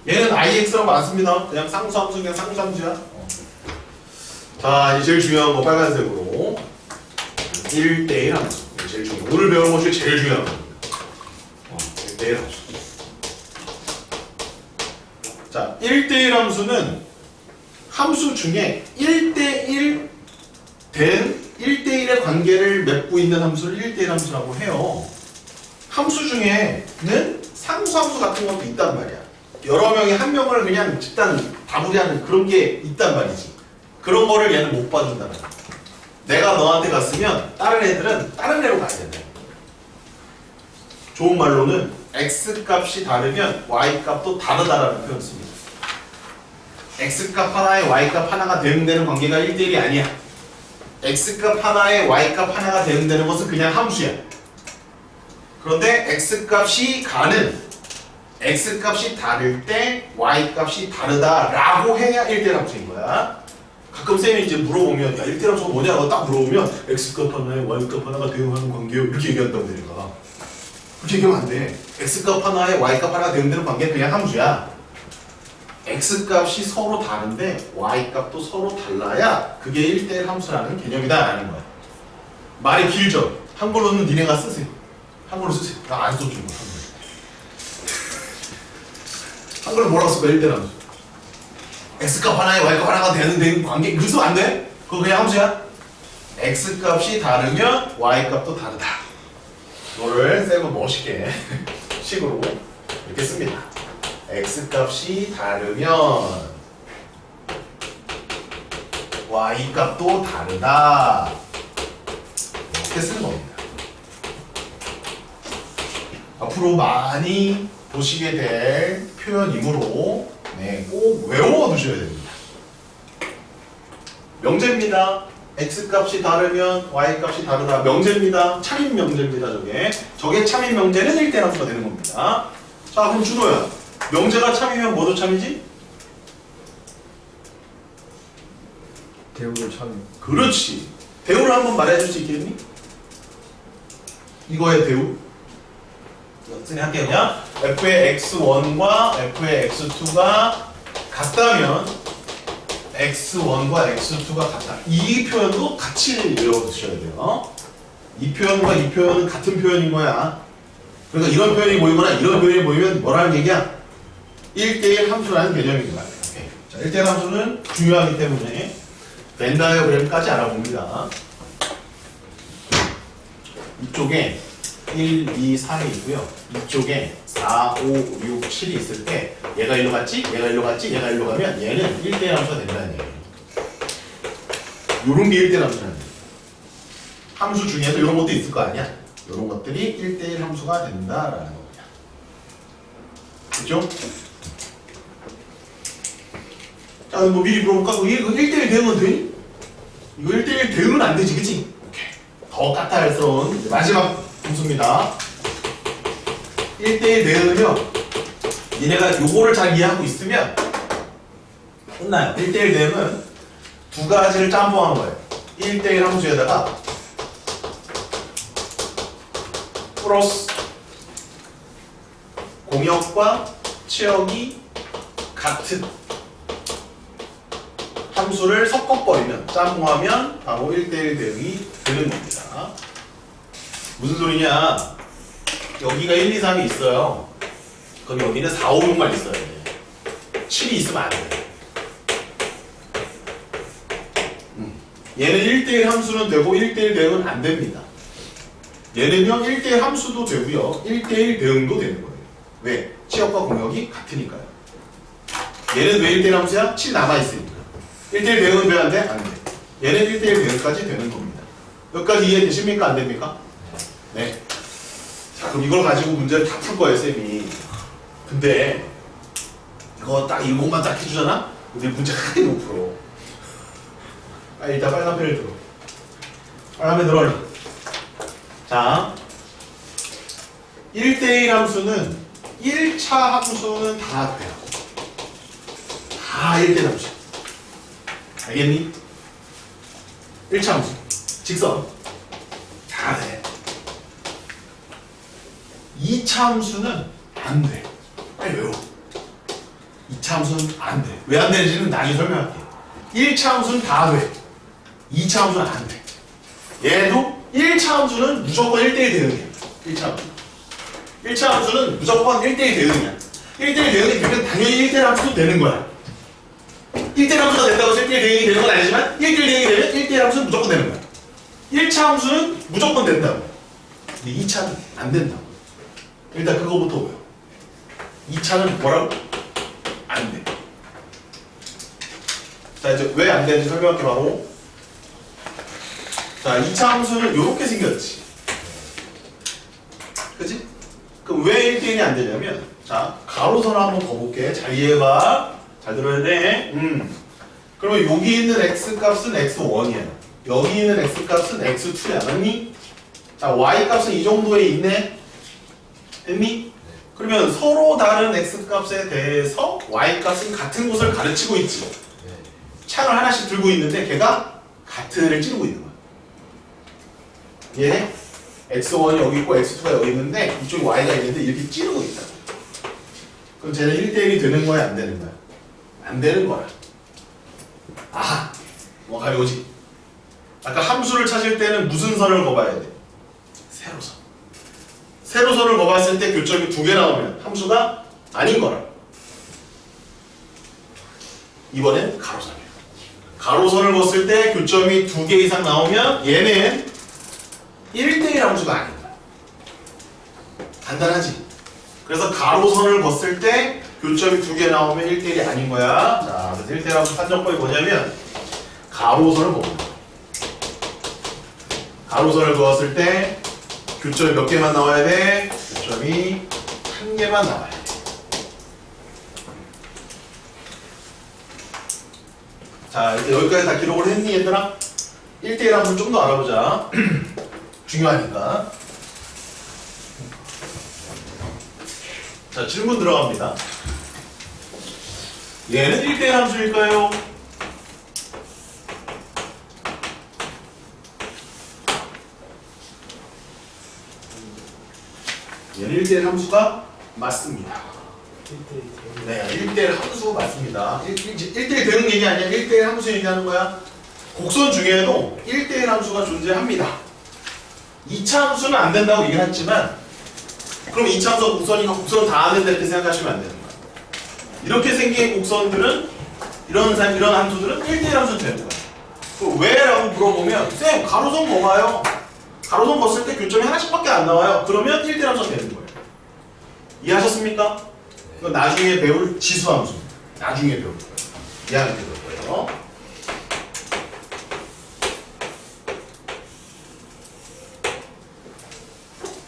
얘는 ix라고 안 씁니다. 그냥 상수함수, 그냥 상수함수야. 자, 이제 제일 중요한 거 빨간색으로 1대1 함수. 제일 중요한 거. 오늘 배우는 것 중에 제일 중요한 거. 1대1 함수. 자, 1대1 함수는 함수 중에 1대1 된 1대1의 관계를 맺고 있는 함수를 1대1 함수라고 해요. 함수 중에는 상수함수 같은 것도 있단 말이야. 여러 명이 한 명을 그냥 집단 다분히하는 그런 게 있단 말이지. 그런 거를 얘는 못 봐준다는 거야. 내가 너한테 갔으면 다른 애들은 다른 애로 가야 된다. 좋은 말로는 x 값이 다르면 y 값도 다르다라는 표현을 씁니다. x 값 하나에 y 값 하나가 대응되는 관계가 1대1이 아니야. x 값 하나에 y 값 하나가 대응되는 것은 그냥 함수야. 그런데 x 값이 가는 x 값이 다를 때 y 값이 다르다라고 해야 1대1 함수인 거야. 가끔 쌤이 이제 물어보면 야 1대1 함수가 뭐냐고 딱 물어보면 x 값 하나에 y 값 하나가 대응하는 관계요 이렇게 얘기한다고 내가. 그렇게 얘기하면 안 돼. x 값 하나에 y 값 하나가 대응되는 관계는 그냥 함수야. x 값이 서로 다른데 y 값도 서로 달라야 그게 1대1 함수라는 개념이다 라는 거야. 말이 길죠? 한글로는 니네가 쓰세요. 한글로 쓰세요. 나 안 써주고 한글로 뭐라고 쓸 거야 1대1 함수. x 값 하나에 y 값 하나가 되는 관계 그거 쓰면 안 돼? 그거 그냥 함수야. x 값이 다르면 y 값도 다르다. 이거를 쌤은 멋있게 식으로 이렇게 씁니다. x 값이 다르면 y 값도 다르다. 이렇게 쓰는 겁니다. 앞으로 많이 보시게 될 표현이므로 꼭 외워두셔야 됩니다. 명제입니다. x 값이 다르면 y 값이 다르다. 명제입니다. 참인 명제입니다. 저게 참인 명제는 1대1 함수가 되는 겁니다. 자 그럼 준호야, 명제가 참이면 뭐도 참이지? 대우를 참. 그렇지. 대우를 한번 말해줄 수 있겠니? 이거의 대우 선생님 할게요. 그냥 f의 x1과 f의 x2가 같다면 x1과 x2가 같다. 이 표현도 같이 외워두셔야 돼요. 이 표현과 이 표현은 같은 표현인 거야. 그러니까 이런 표현이 모이거나 이런 표현이 모이면 뭐라는 얘기야? 1대1 함수라는 개념인 거야. 오케이. 자, 1대1 함수는 중요하기 때문에 벤 다이어그램까지 알아봅니다. 이쪽에 1, 2, 3이 있고요. 이쪽에 4, 5, 6, 7이 있을 때 얘가 일로 갔지? 얘가 일로 갔지? 얘가 일로 가면 얘는 1대1 함수가 된다는 얘기예요. 요런 게 1대1 함수라는 얘기예요. 함수 중에서 이런 것도 있을 거 아니야? 이런 것들이 1대1 함수가 된다라는 겁니다. 그죠? 자, 뭐 미리 물어볼까? 이거 1대1 대응은 되니? 이거 1대1 대응은 안 되지, 그치? 오케이. 더 까탈스러운 마지막 함수입니다. 1대1 대응은요, 니네가 요거를 잘 이해하고 있으면 끝나요. 1대1 대응은 두 가지를 짬뽕한 거예요. 1대1 함수에다가 플러스 공역과 치역이 같은 함수를 섞어버리면, 짬뽕하면 바로 1대1 대응이 되는 겁니다. 무슨 소리냐? 여기가 1, 2, 3이 있어요. 그럼 여기는 4, 5, 6만 있어야 돼. 7이 있으면 안 돼. 얘는 1대1 함수는 되고 1대1 대응은 안 됩니다. 얘는요 1대1 함수도 되고요 1대1 대응도 되는 거예요. 왜? 치역과 공역이 같으니까요. 얘는 왜 1대1 함수야? 7 남아있으니까. 1대1 대응은 왜 안 돼? 안 돼. 얘는 1대1 대응까지 되는 겁니다. 여기까지 이해되십니까? 안 됩니까? 네. 자, 그럼 이걸 가지고 문제를 다 풀 거예요, 쌤이. 근데 이거 딱 이것만 딱 해주잖아? 근데 문제 하나도 못 풀어. 아, 일단 빨간 펜을 들어. 빨간 펜 들어, 얼른. 자, 1대1 함수는 1차 함수는 다 돼요. 다 1대1 함수. 알겠니? 1차 함수. 직선. 다 돼. 2차 함수는 안 돼. 빨리 외워. 2차 함수는 안 돼. 왜 안 되는지는 나중에 설명할게. 1차 함수는 다 돼. 2차 함수는 안 돼. 얘도 1차 함수는 무조건 1대1 대응이야. 1차 함수. 1차 함수는 무조건 1대1 대응이야. 1대1 대응이 되면 당연히 1대1 함수도 되는 거야. 1대1 함수가 된다고 해서 1대1 대응이 되는 건 아니지만 1대1 대응이 되면 1대1 함수는 무조건 되는 거야. 1차 함수는 무조건 된다고. 근데 2차는 안 된다고. 일단 그거부터 뭐야? 2차는 뭐라고? 안 돼. 자, 이제 왜 안 되는지 설명할게. 바로 자, 2차 함수는 이렇게 생겼지. 그치? 그럼 왜 1대1이 안 되냐면, 자, 가로선을 한번 거볼게. 잘 이해해봐. 잘 들어야 돼. 그러면 여기 있는 x 값은 x1이야. 여기 있는 x 값은 x2야. 맞니? 자, y 값은 이 정도에 있네. 됐니? 그러면 서로 다른 x 값에 대해서 y 값은 같은 곳을 가르치고 있지. 네. 창을 하나씩 들고 있는데 걔가 같은 애를 찌르고 있는 거야. 얘 x1이 여기 있고 x2가 여기 있는데 이쪽에 y가 있는데 이렇게 찌르고 있다. 그럼 쟤는 1대1이 되는 거야, 안 되는 거야? 안 되는 거야. 아, 뭐가 이거지? 아까 함수를 찾을 때는 무슨 선을 거봐야 돼? 세로선. 세로선을 거봤을 때 교점이 2개 나오면 함수가 아닌 거라. 이번엔 가로선이야. 가로선을 걷을 때 교점이 2개 이상 나오면 얘는 1대1 함수가 아닌 거야. 간단하지? 그래서 가로선을 걷을 때 교점이 2개 나오면 1대1이 아닌 거야. 자, 그래서 1대1 함수 판정법이 뭐냐면 가로선을 걷는 거야. 가로선을 그었을 때 교점이 몇 개만 나와야 돼? 교점이 1개만 나와야 돼. 자, 이제 여기까지 다 기록을 했니, 얘들아? 1대1 함수를 좀 더 알아보자. 중요하니까. 자, 질문 들어갑니다. 얘는 1대1 함수일까요? 얘는 1대1 함수가 맞습니다. 네, 1대1 함수 맞습니다. 1대1 되는 얘기 아니야. 1대1 함수 얘기하는 거야. 곡선 중에도 1대1 함수가 존재합니다. 2차 함수는 안 된다고 얘기를 했지만, 그럼 2차 함수가 곡선이니까 곡선은 다 안 된다 이렇게 생각하시면 안 되는 거야. 이렇게 생긴 곡선들은, 이런 함수들은 1대1 함수 되는 거야. 그럼 왜? 라고 물어보면, 쌤, 가로선 뭐가요? 가로선 걷을 때 교점이 하나씩밖에 안 나와요. 그러면 1대1 함수가 되는 거예요. 이해하셨습니까? 이거 나중에 배울 지수함수. 나중에 배울 거예요. 이해하게 될 거예요.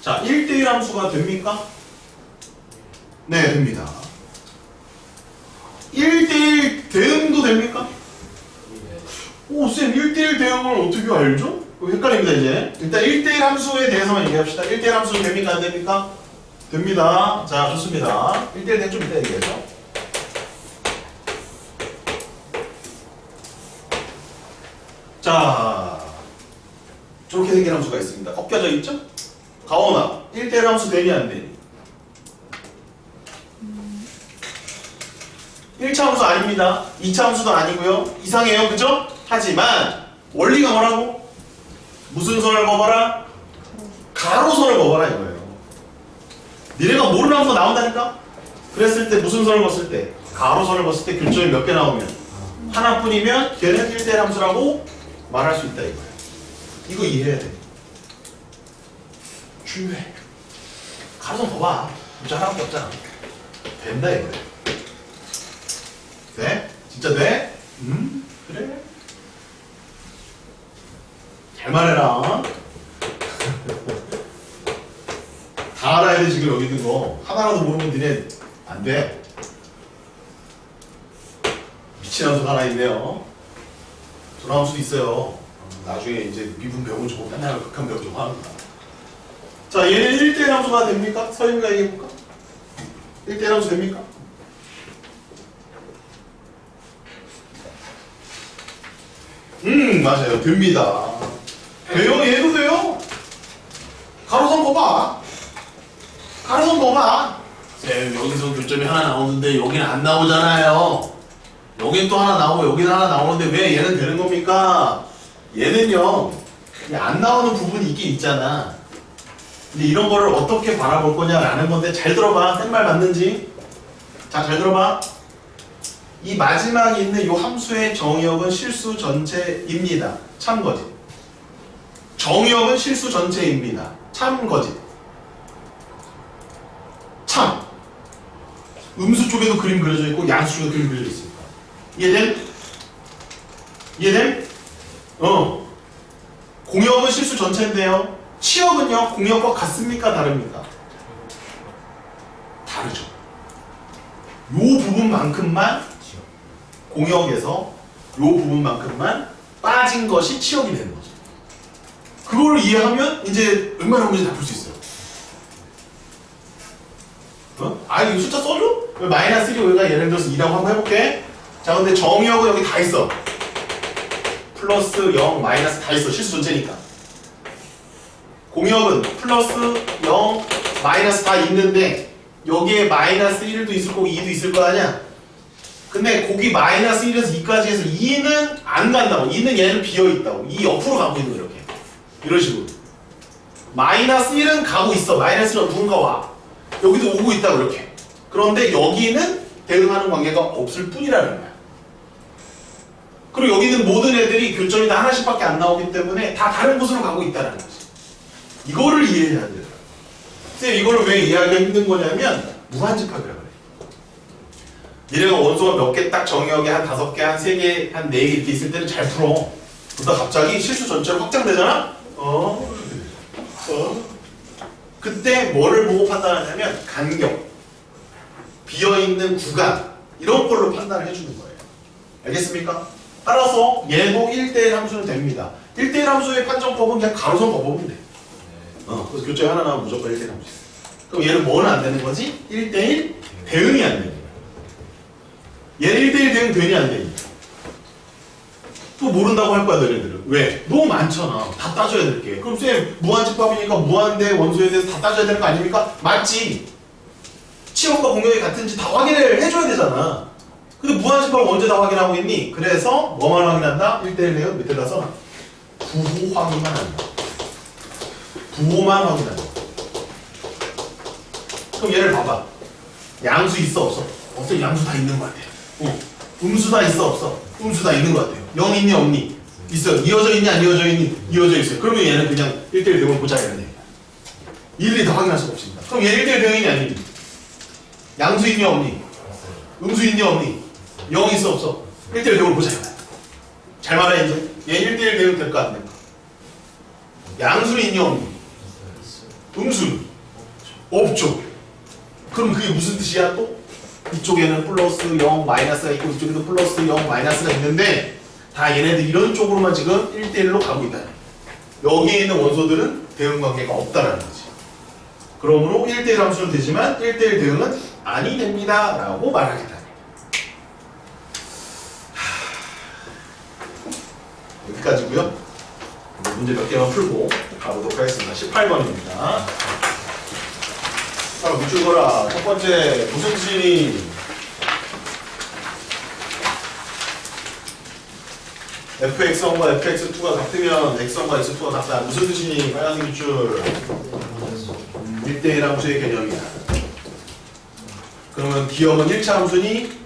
자, 1대1 함수가 됩니까? 네, 됩니다. 1대1 대응도 됩니까? 오, 쌤, 1대1 대응을 어떻게 알죠? 헷갈립니다, 이제. 일단 1대1 함수에 대해서만 얘기합시다. 1대1 함수는 됩니까? 안 됩니까? 됩니다. 자, 좋습니다. 1대1 대응 좀 이따 얘기하죠. 자, 저렇게 생긴 함수가 있습니다. 꺾여져 있죠? 가원아, 1대1 함수 되니 안 되니? 1차 함수 아닙니다. 2차 함수도 아니고요. 이상해요. 그죠? 하지만 원리가 뭐라고? 무슨 선을 거봐라? 가로선을 거봐라 이거예요. 니네가 모르는 함수가 나온다니까? 그랬을 때 무슨 선을 걷을 때? 가로선을 걷을 때 교점이 몇 개 나오면? 하나뿐이면 걔는 1대1 함수라고 말할 수 있다 이거예요. 이거 이해해야 돼. 중요해. 가로선 거봐. 문제 하나밖에 없잖아. 된다 이거예요. 돼? 진짜 돼? 그래? 잘 말해라. 다 알아야 돼. 지금 여기 있는 거 하나라도 모르면 니네 안 돼. 미친 함수 하나 있네요. 저런 함수도 있어요. 나중에 이제 미분 배우면 좋고 맨날 극한 배우 좀 하는 거야. 자, 얘는 1대1 함수가 됩니까? 서윤이가 얘기해볼까? 1대1 함수 됩니까? 맞아요. 됩니다. 돼요? 얘도 돼요? 가로선 거봐. 가로선 거봐. 쌤, 여기서 교점이 하나 나오는데 여기는 안 나오잖아요. 여긴 또 하나 나오고 여기는 하나 나오는데 왜 얘는 되는 겁니까? 얘는요, 안 나오는 부분이 있긴 있잖아. 근데 이런 거를 어떻게 바라볼 거냐라는 건데 잘 들어봐. 쌤 말 맞는지. 자, 잘 들어봐. 이 마지막에 있는 이 함수의 정의역은 실수 전체입니다. 참거짓. 정의역은 실수 전체입니다. 참거짓. 참. 음수 쪽에도 그림 그려져 있고 양수 쪽에도 그림 그려져 있으니까. 이해됨? 이해됨? 공역 공역은 실수 전체인데요. 치역은요, 공역과 같습니까? 다릅니까? 다르죠. 요 부분만큼만 공역에서 요 부분만큼만 빠진 것이 치역이 되는 거죠. 그걸 이해하면 이제 웬만한 문제 다 풀 수 있어요. 어? 아, 이거 숫자 써줘? 마이너스 1이 여기가 예를 들어서 2라고 한번 해볼게. 자, 근데 정역은 여기 다 있어. 플러스 0, 마이너스 다 있어. 실수 전체니까. 공역은 플러스 0, 마이너스 다 있는데 여기에 마이너스 1도 있을 거고 2도 있을 거 아니야? 근데 거기 마이너스 1에서 2까지 해서 2는 안 간다고. 2는 얘는 비어있다고. 2 옆으로 가고 있는 거 이렇게. 이런 식으로. 마이너스 1은 가고 있어. 마이너스 1은 누군가 와. 여기도 오고 있다고 이렇게. 그런데 여기는 대응하는 관계가 없을 뿐이라는 거야. 그리고 여기 있는 모든 애들이 교점이 다 하나씩밖에 안 나오기 때문에 다 다른 곳으로 가고 있다는 거지. 이거를 이해해야 되더라. 쌤, 이거를 왜 이해하기가 힘든 거냐면 무한집합이라 그래. 얘네가 원소가 몇 개 딱 정의역에 한 5개, 한 3개, 한 4개 이렇게 있을 때는 잘 풀어. 그러다 갑자기 실수 전체로 확장되잖아? 그때 뭐를 보고 판단하냐면 간격, 비어있는 구간 이런 걸로 판단을 해주는 거예요. 알겠습니까? 따라서 얘도 1대1 함수는 됩니다. 1대1 함수의 판정법은 그냥 가로선 법법은 돼. 그래서 교재 하나 나오면 무조건 1대1 함수. 그럼 얘는 뭐는 안 되는 거지? 1대1 대응이 안 되는 거야. 얘는 1대1 대응 되니 안 되니? 또 모른다고 할 거야 너네들은. 왜? 너무 많잖아. 다 따져야 될 게. 그럼 쌤 무한집합이니까 무한대 원소에 대해서 다 따져야 되는 거 아닙니까? 맞지. 치역과 공역이 같은지 다 확인을 해줘야 되잖아. 근데 무한집합을 언제 다 확인하고 있니? 그래서 뭐만 확인한다? 1대1 대응 밑에다 써놔. 부호 확인만 한다. 부호만 확인한다. 그럼 얘를 봐봐. 양수 있어 없어? 없어. 양수 다 있는 것 같아요. 음수 다 있어 없어? 음수 다 있는 것 같아요. 0 있니 없니? 있어요. 이어져 있니 안 이어져 있니? 이어져 있어요. 그러면 얘는 그냥 1대1 대응을 보자 이런 얘기야. 일일이 다 확인할 수가 없습니다. 그럼 얘 1대1 대응이니 아니니? 양수 있니 없니? 음수 있니 없니? 0 있어 없어? 1대1 대응을 보자 이거야. 잘 말해 이제. 얘 1대1 대응 될까 안 될까? 양수는 있니 없니? 음수는? 없죠. 그럼 그게 무슨 뜻이야 또? 이쪽에는 플러스 0, 마이너스가 있고 이쪽에도 플러스 0, 마이너스가 있는데 다 얘네들 이런 쪽으로만 지금 1대1로 가고 있다. 여기에 있는 원소들은 대응 관계가 없다라는 거지. 그러므로 1대1 함수는 되지만 1대1 대응은 아니 됩니다 라고 말하겠다. 여기까지고요. 문제 몇 개만 풀고 가보도록 하겠습니다. 18번입니다. 자, 밑줄 거라. 첫 번째, 무슨 지진이 fx1과 fx2가 같으면 x1과 x2가 같다. 무슨 뜻이니? 빨간색 밑줄. 1대1 함수의 개념이야. 그러면 기억은 1차 함수니?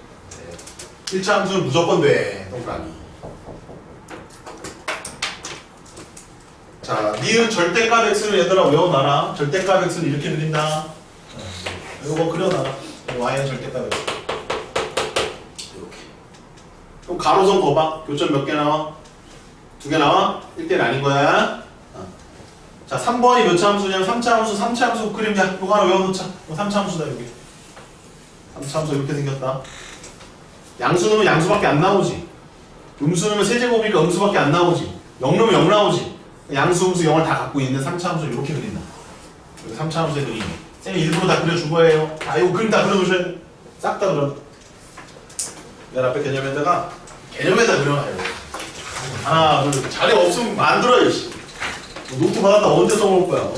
1차 함수는 무조건 돼. 동그라미. 자, 니은 절대값 x를 얘들아 외워놔라. 절대값 x를 이렇게 그린다. 이거 그려놔라. y는 절대값 x. 이렇게. 그럼 가로선 거봐. 교점 몇 개 나와? 2개 나와? 1대1 아닌 거야. 자, 3번이 몇 차 함수냐면 3차 함수, 3차 함수 그림자. 이거 하나 외워놓자. 3차 함수다 여기. 3차 함수 이렇게 생겼다. 양수 넣으면 양수밖에 안 나오지. 음수 넣으면 세제곱이니까 음수밖에 안 나오지. 0 넣으면 0 나오지. 양수, 음수, 0을 다 갖고 있는 3차 함수 이렇게 그린다. 여기 3차 함수의 그림. 쌤이 일부러 다 그려줄 거예요. 아, 이거 그림 다 그려놓으셔야 돼. 싹 다 그려. 맨 앞에 개념에다가 개념에다 그려놔요. 하나, 둘, 자리 없으면 만들어요. 노트 받았다 언제 써먹을 거야?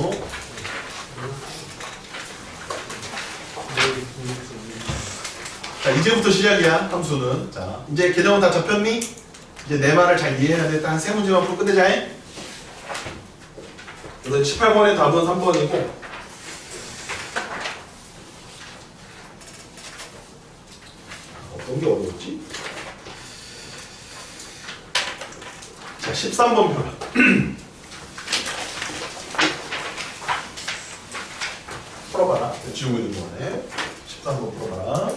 자, 이제부터 시작이야. 함수는. 자, 이제 개념은 다 잡혔니? 이제 내 말을 잘 이해해야 돼. 한 3문제만 풀고 끝내자. 그래서 18번의 답은 3번이고 어떤 게 어려웠지? 자, 13번 펴라. 풀어봐라. 지우고 있는 동안에 13번 풀어봐라.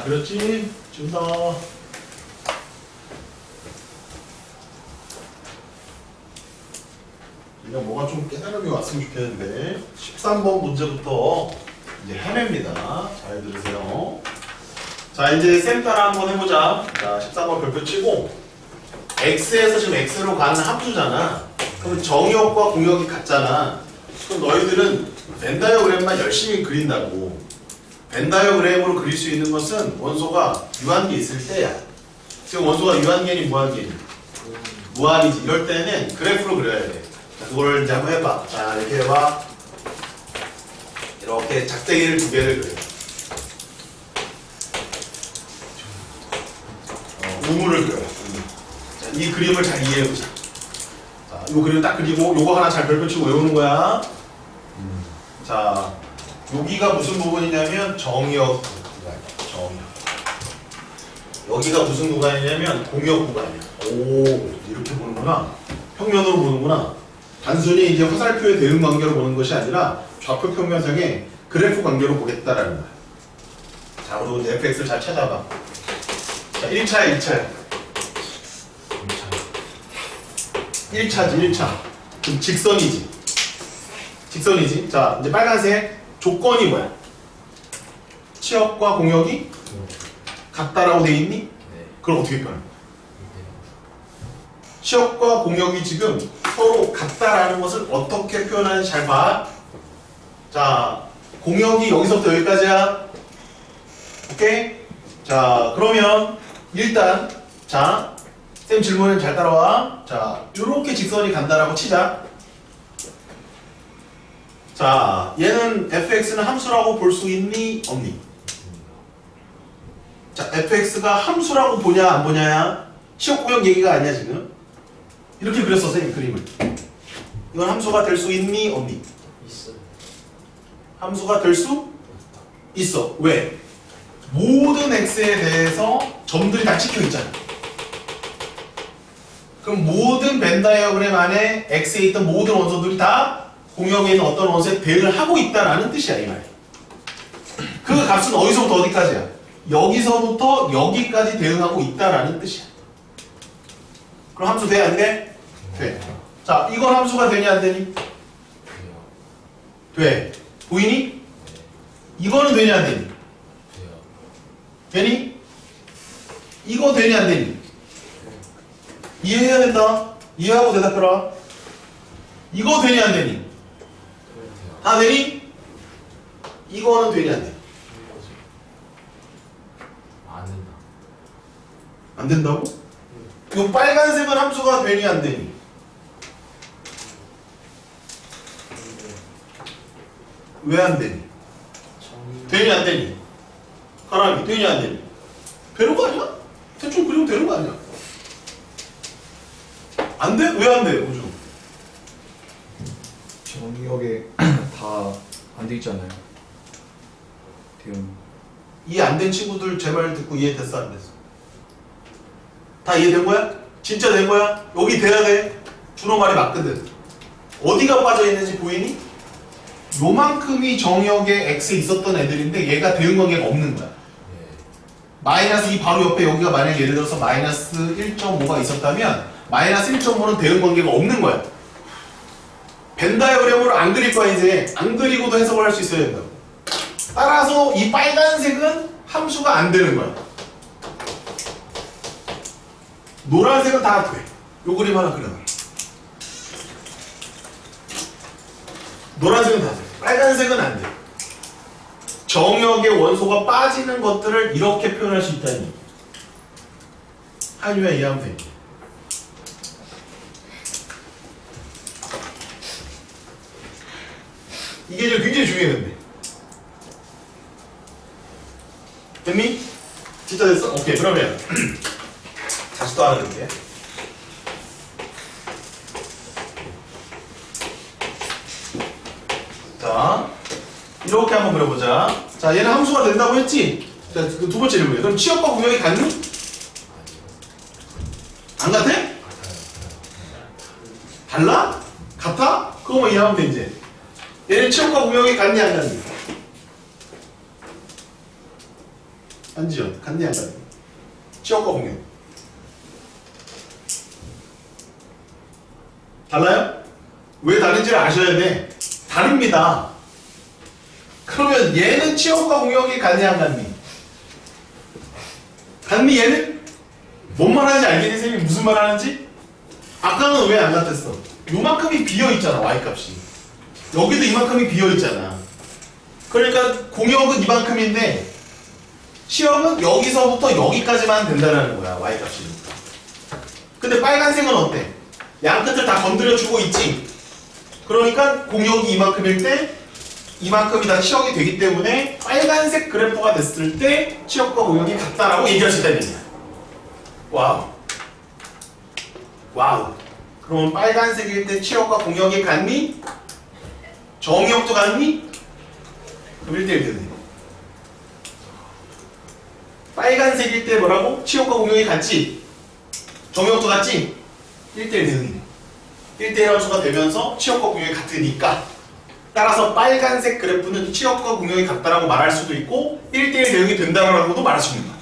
다 그렸지? 지운다. 그냥 뭐가 좀 깨달음이 왔으면 좋겠는데 13번 문제부터 이제 헤맵니다. 잘 들으세요. 자, 이제 쌤 따라 한번 해보자. 자, 13번 별표 치고 x에서 지금 x로 가는 함수잖아. 그럼 정의역과 공역이 같잖아. 그럼 너희들은 벤 다이어그램만 열심히 그린다고. 벤 다이어그램으로 그릴 수 있는 것은 원소가 유한계 있을 때야. 지금 원소가 유한계니 무한계니? 무한이지. 이럴 때는 그래프로 그려야 돼. 자, 그걸 이제 한번 해봐. 자, 이렇게 해봐. 이렇게 작대기를 두 개를 그려. 우물을 그려요. 자, 이 그림을 잘 이해해보자. 자, 이 그림을 딱 그리고 요거 하나 잘 별표 치고 외우는 거야. 자, 여기가 무슨 부분이냐면 정역 구간이야. 정역. 여기가 무슨 구간이냐면 공역 구간이야. 오, 이렇게 보는구나. 평면으로 보는구나. 단순히 이제 화살표의 대응 관계로 보는 것이 아니라 좌표 평면상의 그래프 관계로 보겠다라는 거야. 자, 그리고 이제 fx를 잘 찾아봐. 자, 1차야, 2차야. 1차지, 1차. 그럼 직선이지. 직선이지. 자, 이제 빨간색 조건이 뭐야? 치역과 공역이 같다라고 돼 있니? 그럼 어떻게 표현해? 치역과 공역이 지금 서로 같다라는 것을 어떻게 표현하는지 잘 봐. 자, 공역이 여기서부터 여기까지야. 오케이? 자, 그러면 일단 자, 쌤 질문을 잘 따라와. 자, 이렇게 직선이 간다라고 치자. 자, 얘는 fx는 함수라고 볼 수 있니? 없니? 자, fx가 함수라고 보냐 안 보냐야 치역공역 얘기가 아니야 지금. 이렇게 그렸어 선생님 그림을. 이건 함수가 될 수 있니? 없니? 있어. 함수가 될 수 있어. 왜? 모든 x에 대해서 점들이 다 찍혀 있잖아. 그럼 모든 벤 다이어그램 안에 x에 있던 모든 원소들이 다 공역에 있는 어떤 원소에 대응을 하고 있다라는 뜻이야 이 말이야. 그 값은 어디서부터 어디까지야? 여기서부터 여기까지 대응하고 있다라는 뜻이야. 그럼 함수 돼? 안 돼? 돼. 자, 이건 함수가 되냐 안 되니? 돼. 보이니? 이거는 되냐 안 되니? 되니? 이거 되니 안 되니? 이해해야 된다. 이해하고 대답해라. 이거 되니 안 되니? 다 되니? 이거는 되니 안 되니? 안 된다. 안 된다고? 이 빨간색은 함수가 되니 안 되니? 왜 안 되니? 되니 안 되니? 가람이 되니 안 되니? 되는 거 아니야? 대충 그리면 되는 거 아니야? 안 돼? 왜 안 돼? 우주? 정역에 다 안 돼 있잖아요. 대응. 이해 안 된 친구들 제 말 듣고 이해됐어 안 됐어? 다 이해된 거야? 진짜 된 거야? 여기 돼야 돼. 준호 말이 맞거든. 어디가 빠져 있는지 보이니? 요만큼이 정역에 x에 있었던 애들인데 얘가 대응 관계가 없는 거야. 마이너스 이 바로 옆에 여기가 만약에 예를 들어서 마이너스 1.5가 있었다면 마이너스 1.5는 대응 관계가 없는 거야. 벤 다이어그램으로 안 그릴 거야 이제. 안 그리고도 해석을 할 수 있어야 된다고. 따라서 이 빨간색은 함수가 안 되는 거야. 노란색은 다 돼. 요 그림 하나 그려놔. 노란색은 다 돼. 빨간색은 안 돼. 정역의 원소가 빠지는 것들을 이렇게 표현할 수 있다니. 한유야 이해하면 돼. 이게 이제 굉장히 중요했는데. 됐니? 진짜 됐어? 오케이, 그러면 다시 또 하나 그릴게. 자, 이렇게 한번 그려보자. 자, 얘는 함수가 된다고 했지? 자, 그 두 번째 질문이에요. 그럼 치역과 공역이 같니? 안 같아? 달라? 같아? 그거만 이해하면 돼, 이제. 얘는 치역과 공역이 같니, 안 같니? 아니죠. 같니 안 같니? 치역과 공역. 달라요? 왜 다른지를 아셔야 돼. 다릅니다. 그러면 얘는 치역과 공역이 같니 안 같니? 같니 얘는? 뭔 말하는지 알겠니 쌤이 무슨 말 하는지? 아까는 왜 안 같았어? 요만큼이 비어있잖아 y값이. 여기도 이만큼이 비어있잖아. 그러니까 공역은 이만큼인데 치역은 여기서부터 여기까지만 된다는 거야 y값이. 근데 빨간색은 어때? 양끝을 다 건드려주고 있지. 그러니까 공역이 이만큼일 때 이만큼이 다 치역이 되기 때문에 빨간색 그래프가 됐을 때 치역과 공역이 같다라고 얘기할 수 있다는 얘기야. 와우. 와우. 그러면 빨간색일 때 치역과 공역이 같니? 정역도 같니? 그럼 1대1 되네. 빨간색일 때 뭐라고? 치역과 공역이 같지? 정역도 같지? 1대1 대응이네. 1대1 함수가 되면서 치역과 공역이 같으니까 따라서 빨간색 그래프는 치역과 공역이 같다라고 말할 수도 있고 1대1 대응이 된다라고도 말할 수 있는 거야.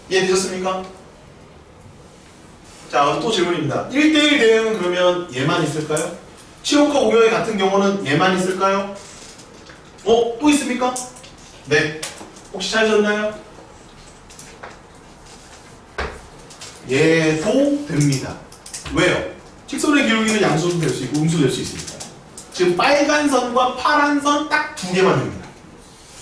이해되셨습니까? 자, 또 질문입니다. 1대1 대응은 그러면 얘만 있을까요? 치역과 공역이 같은 경우는 얘만 있을까요? 또 있습니까? 네. 혹시 찾으셨나요? 얘도 됩니다. 왜요? 직선의 기울기는 양수도 될 수 있고 음수도 될 수 있으니까. 지금 빨간 선과 파란 선 딱 두 개만 됩니다.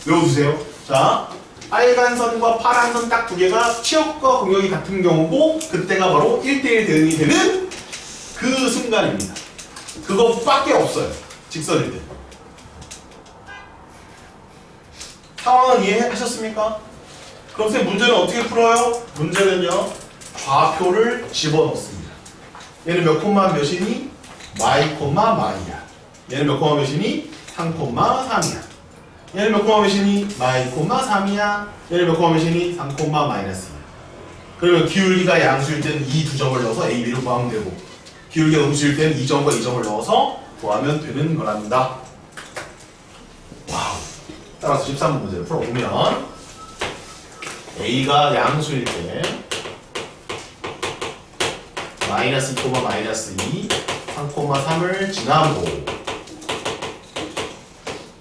외워두세요. 자, 빨간 선과 파란 선 딱 두 개가 치역과 공역이 같은 경우고 그때가 바로 1대1 대응이 되는 그 순간입니다. 그것밖에 없어요. 직선일 때. 상황은 이해하셨습니까? 그럼 선생님 문제는 어떻게 풀어요? 문제는요. 좌표를 집어넣습니다. 얘는 몇 콤마 몇이니? 마이 콤마 마이야. 얘는 몇 콤마 몇이니? 3 콤마 3이야. 얘는 몇 콤마 몇이니? 마이 콤마 3이야. 얘는 몇 콤마 몇이니? 3 콤마 마이너스 2야. 그러면 기울기가 양수일 때는 이 두 점을 넣어서 A, B를 구하면 되고 기울기가 음수일 때는 이 점과 이 점을 넣어서 구하면 되는 거랍니다. 와우. 따라서 13번 문제를 풀어보면 A가 양수일 때 마이너스 2, 마이너스 2, 3, 3을 지나고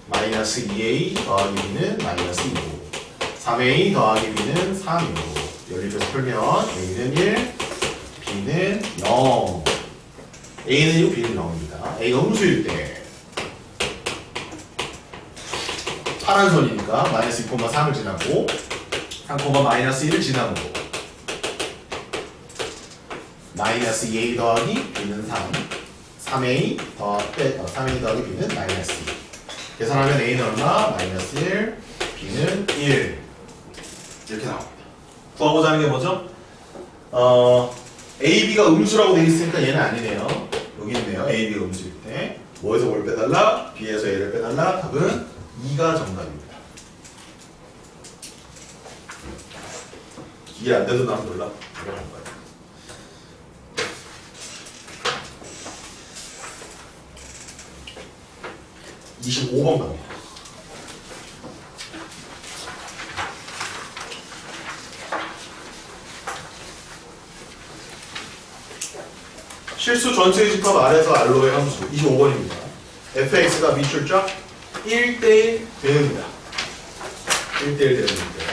마이너스 2a 더하기 b는 마이너스 2고 3a 더하기 b는 3이고 연립해서 풀면 a는 1, b는 0 a는 6, b는 0입니다. a가 음수일 때 파란 선이니까 마이너스 2, 3을 지나고 3, 마이너스 1을 지나고 마이너스 2a 더하기 b는 3 3a 더하기 b는 마이너스 2 계산하면 a는 얼마? 마이너스 1 b는 1 이렇게 나옵니다. 구하고자 하는 게 뭐죠? a, b가 음수라고 되어 있으니까 얘는 아니네요. 여기 있네요. a, b가 음수일 때 뭐에서 뭘 빼달라? b에서 a를 빼달라? 답은 2가 정답입니다. 이해 안 돼도 난 몰라. 이런 거예요. 25번 갑니다. 실수 전체의 집합 R에서 R로의 함수 25번입니다. fx가 미출적 1대1 대응이다. 1대1 대응인데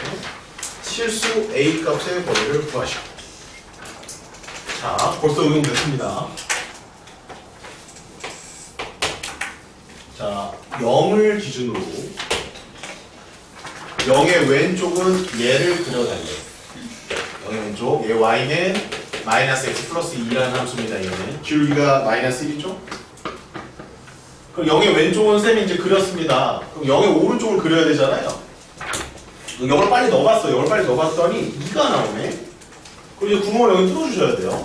실수 A 값의 범위를 구하시오. 자, 벌써 응용됐습니다. 자, 0을 기준으로 0의 왼쪽은 얘를 그려달래요. 0의 왼쪽, 얘 y는 마이너스 x 플러스 2라는 함수입니다. 얘는 기울기가 마이너스 1이죠? 그럼 0의 왼쪽은 쌤이 이제 그렸습니다. 그럼 0의 오른쪽을 그려야 되잖아요. 0을 빨리 넣어봤어요. 0을 빨리 넣어봤더니 2가 나오네. 그리고 이제 구멍을 여기 뚫어주셔야 돼요.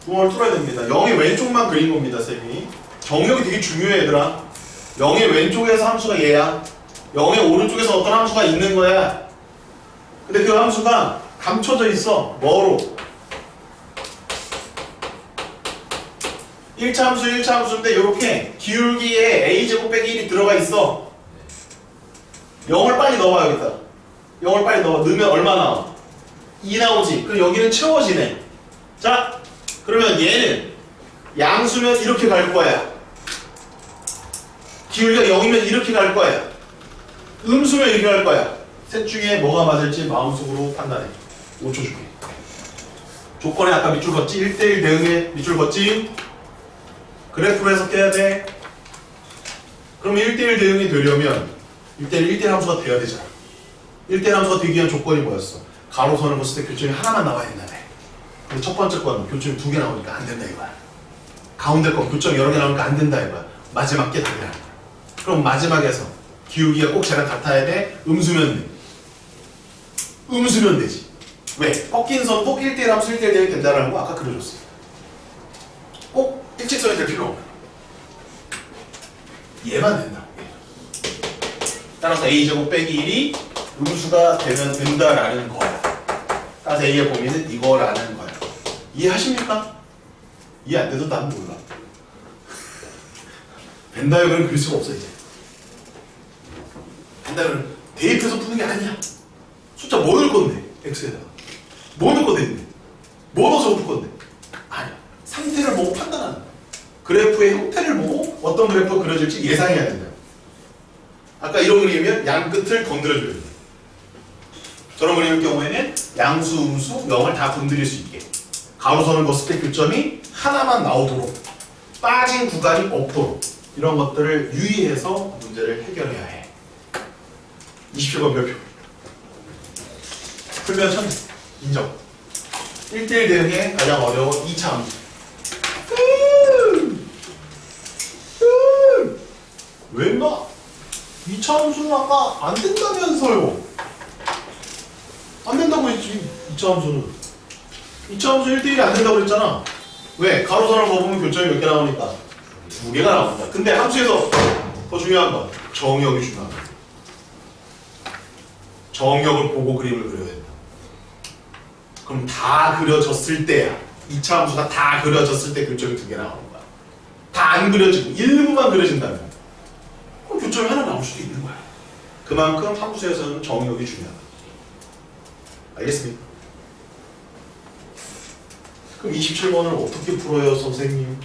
구멍을 뚫어야 됩니다. 0의 왼쪽만 그린 겁니다, 쌤이. 정역이 되게 중요해, 얘들아. 0의 왼쪽에서 함수가 얘야. 0의 오른쪽에서 어떤 함수가 있는 거야. 근데 그 함수가 감춰져 있어. 뭐로? 1차 함수 1차 함수인데 이렇게 기울기에 a제곱 빼기 1이 들어가 있어. 0을 빨리 넣어봐야겠다. 0을 빨리 넣으면 얼마 나와? 2 나오지. 그럼 여기는 채워지네. 자, 그러면 얘는 양수면 이렇게 갈 거야. 기울기가 0이면 이렇게 갈 거야. 음수면 이렇게 갈 거야. 셋 중에 뭐가 맞을지 마음속으로 판단해. 5초 줄게. 조건에 아까 밑줄 걷지? 1대1 대응에 밑줄 걷지? 그래프로 해석해야 돼. 그럼 1대1 대응이 되려면 1대1 함수가 돼야 되잖아. 1대1 함수가 되기 위한 조건이 뭐였어? 가로선을 봤을 때 교점이 하나만 나와야 된다며. 근데 첫 번째 건 교점이 2개 나오니까 안 된다 이거야. 가운데 건 교점이 여러 개 나오니까 안 된다 이거야. 마지막 게 답이라는 거야. 그럼 마지막에서 기울기가 꼭 쟤랑 같아야 돼? 음수면 돼. 음수면 되지. 왜? 꺾인 선도 1대1 함수 1대1 대응이 된다는 거 아까 그려줬어. 꼭 일직선이 될 필요 없어. 얘만 된다. 따라서 a제곱 빼기 1이 음수가 되면 된다라는 거야. 따라서 a의 범위는 이거라는 거야. 이해하십니까? 이해 안 돼도 난 몰라. 벤다이어그램 그릴 수가 없어 이제. 벤다이어그램 대입해서 푸는 게 아니야. 숫자 뭐 넣을 건데? x에다가 뭐 넣을 건데? 뭐 넣어서 풀 건데? 아니야. 상태를 보고 판단하는 거야. 그래프의 형태를 보고 어떤 그래프가 그려질지 예상해야 된다. 아까 이런 그림이면 양 끝을 건드려줘야 돼. 저런 그림의 경우에는 양수, 음수, 0을 다 건드릴 수 있게 가로선을 그었을 때 교점이 하나만 나오도록 빠진 구간이 없도록 이런 것들을 유의해서 문제를 해결해야 해. 27번 별표. 풀면 천재. 인정. 1대1 대응에 가장 어려운 2차 함수. 왜 인마? 2차 함수는 아까 안 된다면서요. 안 된다고 했지. 2차 함수는 2차 함수 1대1이 안 된다고 했잖아. 왜? 가로선을 그어보면 교점이 몇 개 나오니까 2개가 나온다. 근데 함수에서 더 중요한 건 정역이 중요하다. 정역을 보고 그림을 그려야 된다. 그럼 다 그려졌을 때야. 2차 함수가 다 그려졌을 때 교점이 2개 나오는 거야. 다 안 그려지고 일부만 그려진다면 그럼 교점이 하나 나올 수도 있는 거야. 그만큼 함수에서는 정역이 중요하다. 알겠습니까? 그럼 27번을 어떻게 풀어요, 선생님?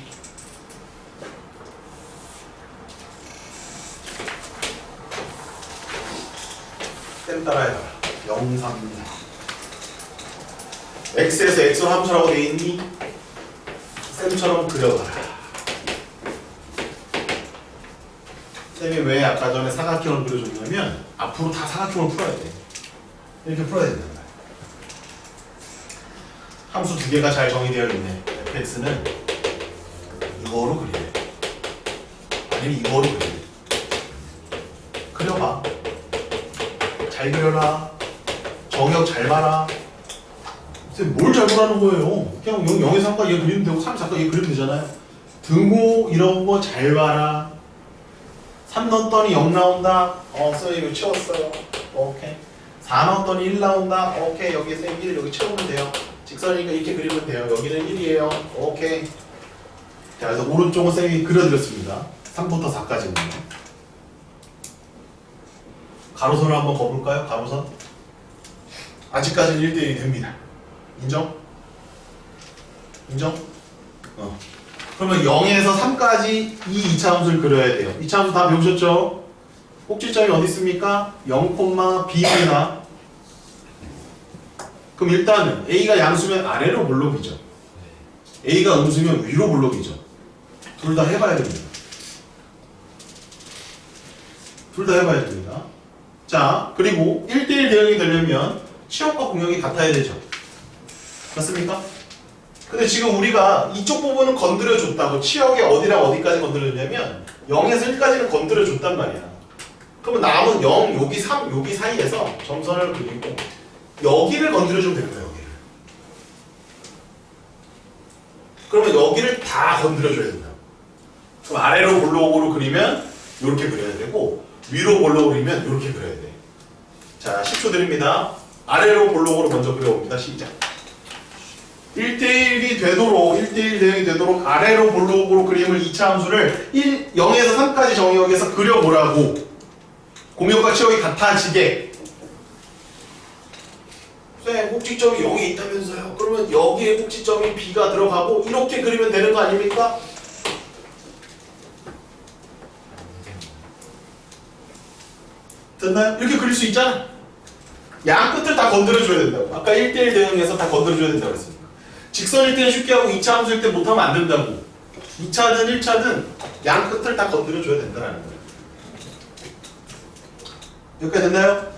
쌤 따라해봐. 0, 3, 4. x에서 x로 함수라고 돼 있니? 쌤처럼 그려봐라. 쌤이 왜 아까 전에 사각형을 그려줬냐면 앞으로 다 사각형을 풀어야 돼. 이렇게 풀어야 된단 말이야. 함수 2개가 잘 정의되어 있네. fx는 이거로 그리래. 아니면 이거로 그리래. 그려봐. 잘 그려라. 정역 잘 봐라. 쌤 뭘 잘 보라는 거예요? 그냥 0에서 아까 얘 그리면 되고 3에서 아까 얘 그리면 되잖아요. 등호 이런 거 잘 봐라. 3 넣었더니 0 나온다. 쌤 이거 채웠어요. 오케이. 4 넣었더니 1 나온다. 오케이. 여기 쌤 1 여기 채우면 돼요. 직선이니까 이렇게 그리면 돼요. 여기는 1이에요. 오케이. 자, 그래서 오른쪽은 쌤이 그려드렸습니다. 3부터 4까지는. 가로선을 한번 거볼까요? 가로선. 아직까지는 1대1이 됩니다. 인정? 인정? 그러면 0에서 3까지 이 2차 함수를 그려야 돼요. 2차 함수 다 배우셨죠? 꼭지점이 어디 있습니까? 0,b입니다. 그럼 일단은 A가 양수면 아래로 볼록이죠. A가 음수면 위로 볼록이죠. 둘 다 해봐야 됩니다. 둘 다 해봐야 됩니다. 자, 그리고 1대1 대응이 되려면 치역과 공역이 같아야 되죠. 맞습니까? 근데 지금 우리가 이쪽 부분은 건드려줬다고. 치역의 어디랑 어디까지 건드려줬냐면 0에서 1까지는 건드려줬단 말이야. 그러면 남은 0, 여기 3, 여기 사이에서 점선을 그리고 여기를 건드려주면 됩니다. 여기를. 그러면 여기를 다 건드려줘야 된다. 그럼 아래로 볼록으로 그리면 이렇게 그려야 되고 위로 볼록으로 그리면 이렇게 그려야 돼. 자, 10초 드립니다. 아래로 볼록으로 먼저 그려봅니다. 시작. 1대1이 되도록 1대1 대응이 되도록 아래로 볼록으로 그림을 2차 함수를 0에서 3까지 정의역에서 그려보라고. 공역과 치역이 같아지게. 쌤, 꼭지점이 여기 있다면서요. 그러면 여기에 꼭지점이 B가 들어가고 이렇게 그리면 되는 거 아닙니까? 됐나요? 이렇게 그릴 수 있잖아. 양 끝을 다 건드려줘야 된다고. 아까 1대1 대응에서 다 건드려줘야 된다고 했으니까. 직선일 때는 쉽게 하고 2차 함수일 때 못하면 안 된다고. 2차든 1차든 양 끝을 다 건드려줘야 된다는 거예요. 여기까지 됐나요?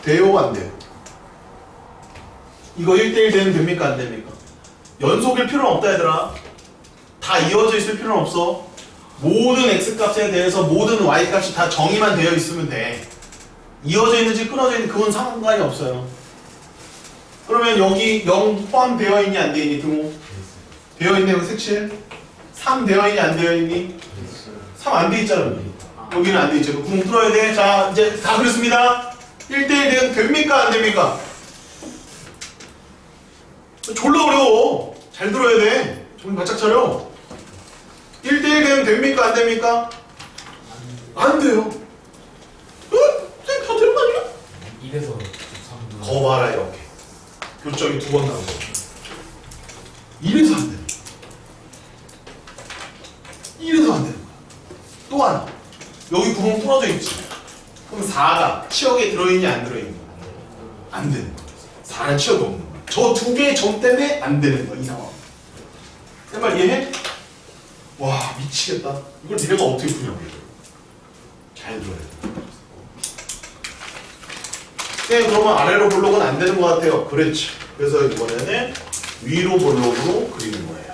돼요? 안 돼요? 이거 1대1 대응 됩니까? 안 됩니까? 연속일 필요는 없다 얘들아. 다 이어져 있을 필요는 없어. 모든 x값에 대해서 모든 y값이 다 정의만 되어 있으면 돼. 이어져 있는지 끊어져 있는지 그건 상관이 없어요. 그러면 여기 0 포함되어 있니 안 되어 있니 등호? 되어 있네. 여기 색칠 3 되어 있니 안 되어 있니? 3 안 돼 있잖아. 여기는 안 돼 있죠. 구멍 뚫어야 돼. 자 이제 다 그렸습니다. 1대1 대응 됩니까 안 됩니까? 졸라 어려워. 잘 들어야 돼. 정신 바짝 차려. 1대1 대응 됩니까 안 됩니까? 안 돼요. 어? 다 되는 거 아니야? 1에서 3도 거 봐라 이렇게. 교점이 2번 나온 거. 이래서 안 되는 거야. 이래서 안 되는 거야. 또 하나. 여기 구멍 뚫어져 있지. 그럼 4가 치역에 들어있니 안 들어있니? 안 되는 거야. 4는 치역이 없는 거야. 저 두 개의 점 때문에 안 되는 거야 이 상황. 내 말 이해해? 와 미치겠다. 이걸 니네가 어떻게 푸냐고. 잘 들어야 돼. 네, 그러면 아래로 볼록은 안 되는 것 같아요. 그렇지. 그래서 이번에는 위로 볼록으로 그리는 거예요.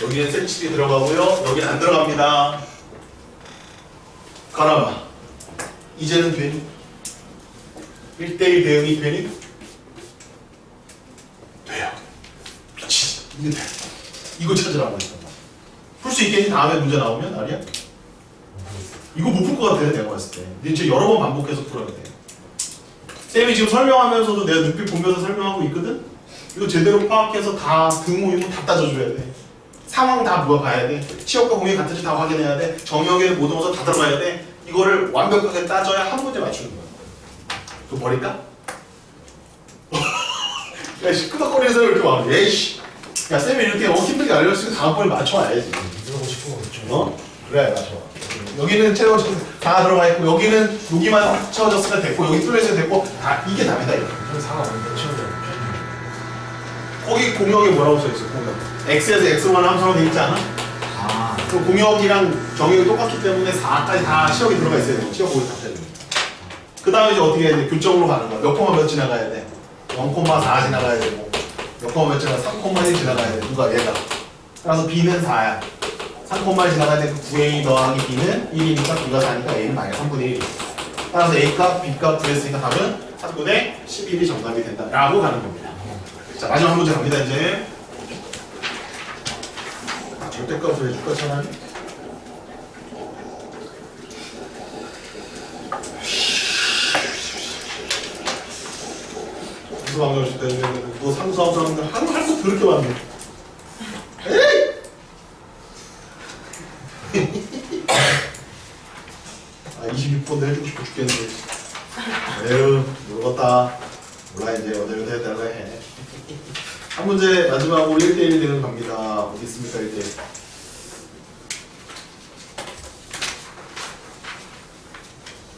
여기는 센치리 들어가고요. 여기는 안 들어갑니다. 가라마. 이제는 되니? 1대1 대응이 되니? 돼요. 미치지. 이게 돼. 이거 찾으라고 했단 말이야. 풀 수 있겠니? 다음에 문제 나오면? 아니야? 이거 못 풀 것 같아 내가 봤을 때. 근데 이제 여러 번 반복해서 풀어야 돼. 쌤이 지금 설명하면서도 내가 눈빛 보면서 설명하고 있거든? 이거 제대로 파악해서 다 등호 이거 다 따져줘야 돼. 상황 다 물어봐야 돼. 치역과 공이 같은지 다 확인해야 돼. 정역에 모든 것을 다 들어가야 돼. 이거를 완벽하게 따져야 한 문제 맞추는 거야. 그거 버릴까? 야씨 끄덕거리는 사람이 이렇게 많아. 에이씨. 야 쌤이 이렇게 힘들게 알려줬으니까 다음번에 맞춰와야지. 들어가고 싶은 거겠죠. 어? 그래 맞춰. 여기는 채워져 다 들어가 있고 여기는 여기만 채워졌으면 됐고 여기 뚫려있으면 됐고 다 이게 답이다 이거. 저 4가 완전 채워져. 거기 공역에 뭐라고 써있어 공역. x에서 x만 함수로 돼 있지 않아? 아, 그 공역이랑 정역이 똑같기 때문에 4까지 다 치역이 들어가 있어야 돼. 치역 거기 다 써야 돼. 그 다음에 이제 어떻게 해야 돼? 교점으로 가는 거야. 몇 콤마 몇 지나가야 돼? 0,4 지나가야 되고 몇 콤마 몇 지나가 3,1 지나가야 돼. 누가 얘가. 그래서 b는 4야. 3,1 지나가야 돼. 그 9a 더하기 b는 1이니까 b가 4니까 a는 마이너스 3분의 1. 따라서 a값, b값 구했으니까 답은 3분의 11이 정답이 된다. 라고 가는 겁니다. 자 마지막 문제 갑니다 이제. 절대값을 해줄까 차라리? 상수함수 하실 때는 너 상수함수 하는데 할거 그렇게 많네. 에이! 아 26번도 해주고 싶어 죽겠는데. 에휴 모르겠다. 몰라 이제 어디로 해달라 해. 한 문제 마지막으로 1대1 되는 갑니다. 어디 있습니까 1대1?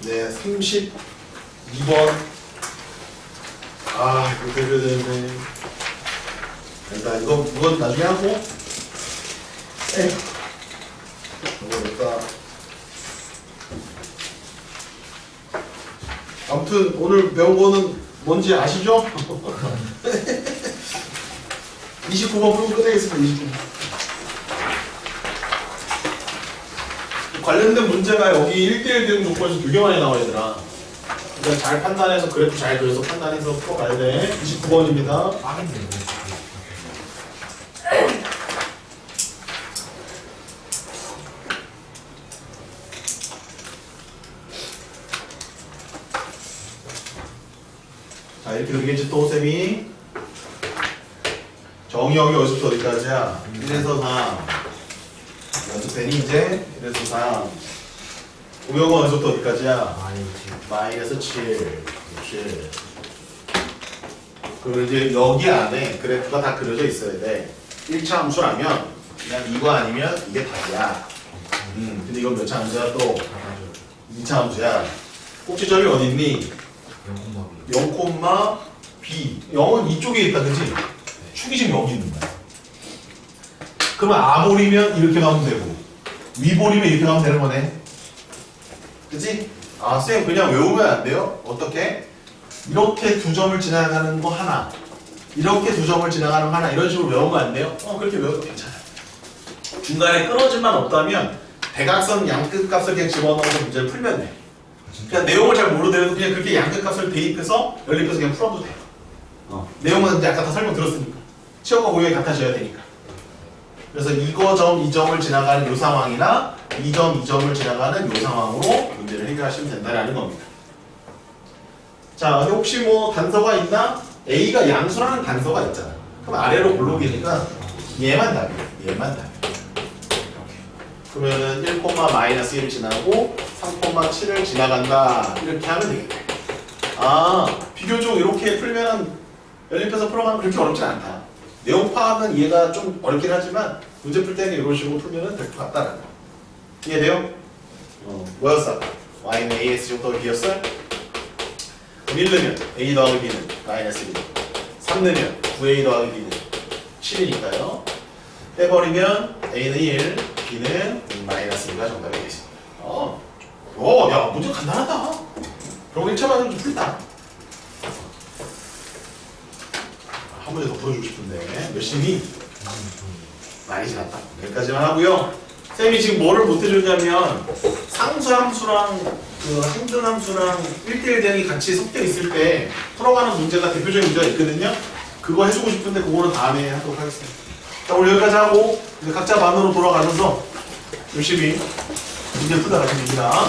네 32번. 아 이거 해줘야 되는데. 일단 이건 나중에 하고. 에이 이거 낼까. 아무튼 오늘 배운 거는 뭔지 아시죠? 29번 풀고 끝내겠습니다. 29번. 관련된 문제가 여기 1대1 대응 조건에서 되게 많이 나와 얘들아. 그러니까 잘 판단해서 그래프 잘 그려서 판단해서 풀어가야 돼. 29번입니다. 빠른데. 이렇게 되겠지 또 쌤이. 정의역이 어디서부터 어디까지야? 1에서 3. 연습되니 이제 1에서 3. 우역은 어디서부터 어디까지야? 마이너스 7. 그렇지. 그리고 이제 여기 안에 그래프가 다 그려져 있어야 돼. 1차 함수라면 그냥 이거 아니면 이게 답이야. 근데 이건 몇 차 함수야 또? 2차 함수야. 꼭지점이 어디 있니? 0, B. 0은 이쪽에 있다, 그치? 축이 지금 여기 있는 거야. 그러면 아볼이면 이렇게 가면 되고, 위볼이면 이렇게 가면 되는 거네. 그치? 아, 쌤 그냥 외우면 안 돼요? 어떻게? 이렇게 두 점을 지나가는 거 하나, 이렇게 두 점을 지나가는 거 하나, 이런 식으로 외우면 안 돼요? 그렇게 외워도 괜찮아요. 중간에 끊어질만 없다면 대각선 양끝값을 그냥 집어넣어서 문제를 풀면 돼. 그냥 내용을 잘 모르더라도 그냥 그렇게 양끝값을 대입해서 연립해서 그냥 풀어도 돼. 내용은 이제 아까 다 설명 들었으니까. 치역과 고역이 같아져야 되니까. 그래서 이거 점, 이 점을 지나가는 이 상황이나 이 점, 이 점을 지나가는 이 상황으로 문제를 해결하시면 된다라는 겁니다. 자, 근데 혹시 뭐 단서가 있나? A가 양수라는 단서가 있잖아. 그럼 아래로 볼록이니까 얘만 답이에요. 얘만 답이에요. 그러면은 1,-1을 지나고 3,7을 지나간다. 이렇게 하면 되겠다. 아, 비교적 이렇게 풀면은 연립해서 풀어가면 그렇게 어렵진 않다. 내용 파악은 이해가 좀 어렵긴 하지만 문제 풀 때는 이런 식으로 풀면은 될 것 같다라는 거. 이해돼요? 뭐였어? y는 ax 제곱더하기 b였어? 1 넣으면 a 더하기 b는 마이너스 1. 3 넣으면 9a 더하기 b는 7이니까요. 빼버리면 a는 1, b는 마이너스 1가 정답이 되겠습니다. 야, 문제 간단하다. 그럼 1차 맞으면 좀 풀다. 한 문제 더 풀어주고 싶은데 열심히 많이 지났다. 여기까지만 하고요. 쌤이 지금 뭐를 못 해줬냐면 상수 함수랑 그 항등 함수랑 1대1 대응이 같이 섞여 있을 때 풀어가는 문제가 대표적인 문제가 있거든요. 그거 해주고 싶은데 그거는 다음에 하도록 하겠습니다. 자, 오늘 여기까지 하고 이제 각자 반으로 돌아가셔서 열심히 문제 풀다 가시면 됩니다.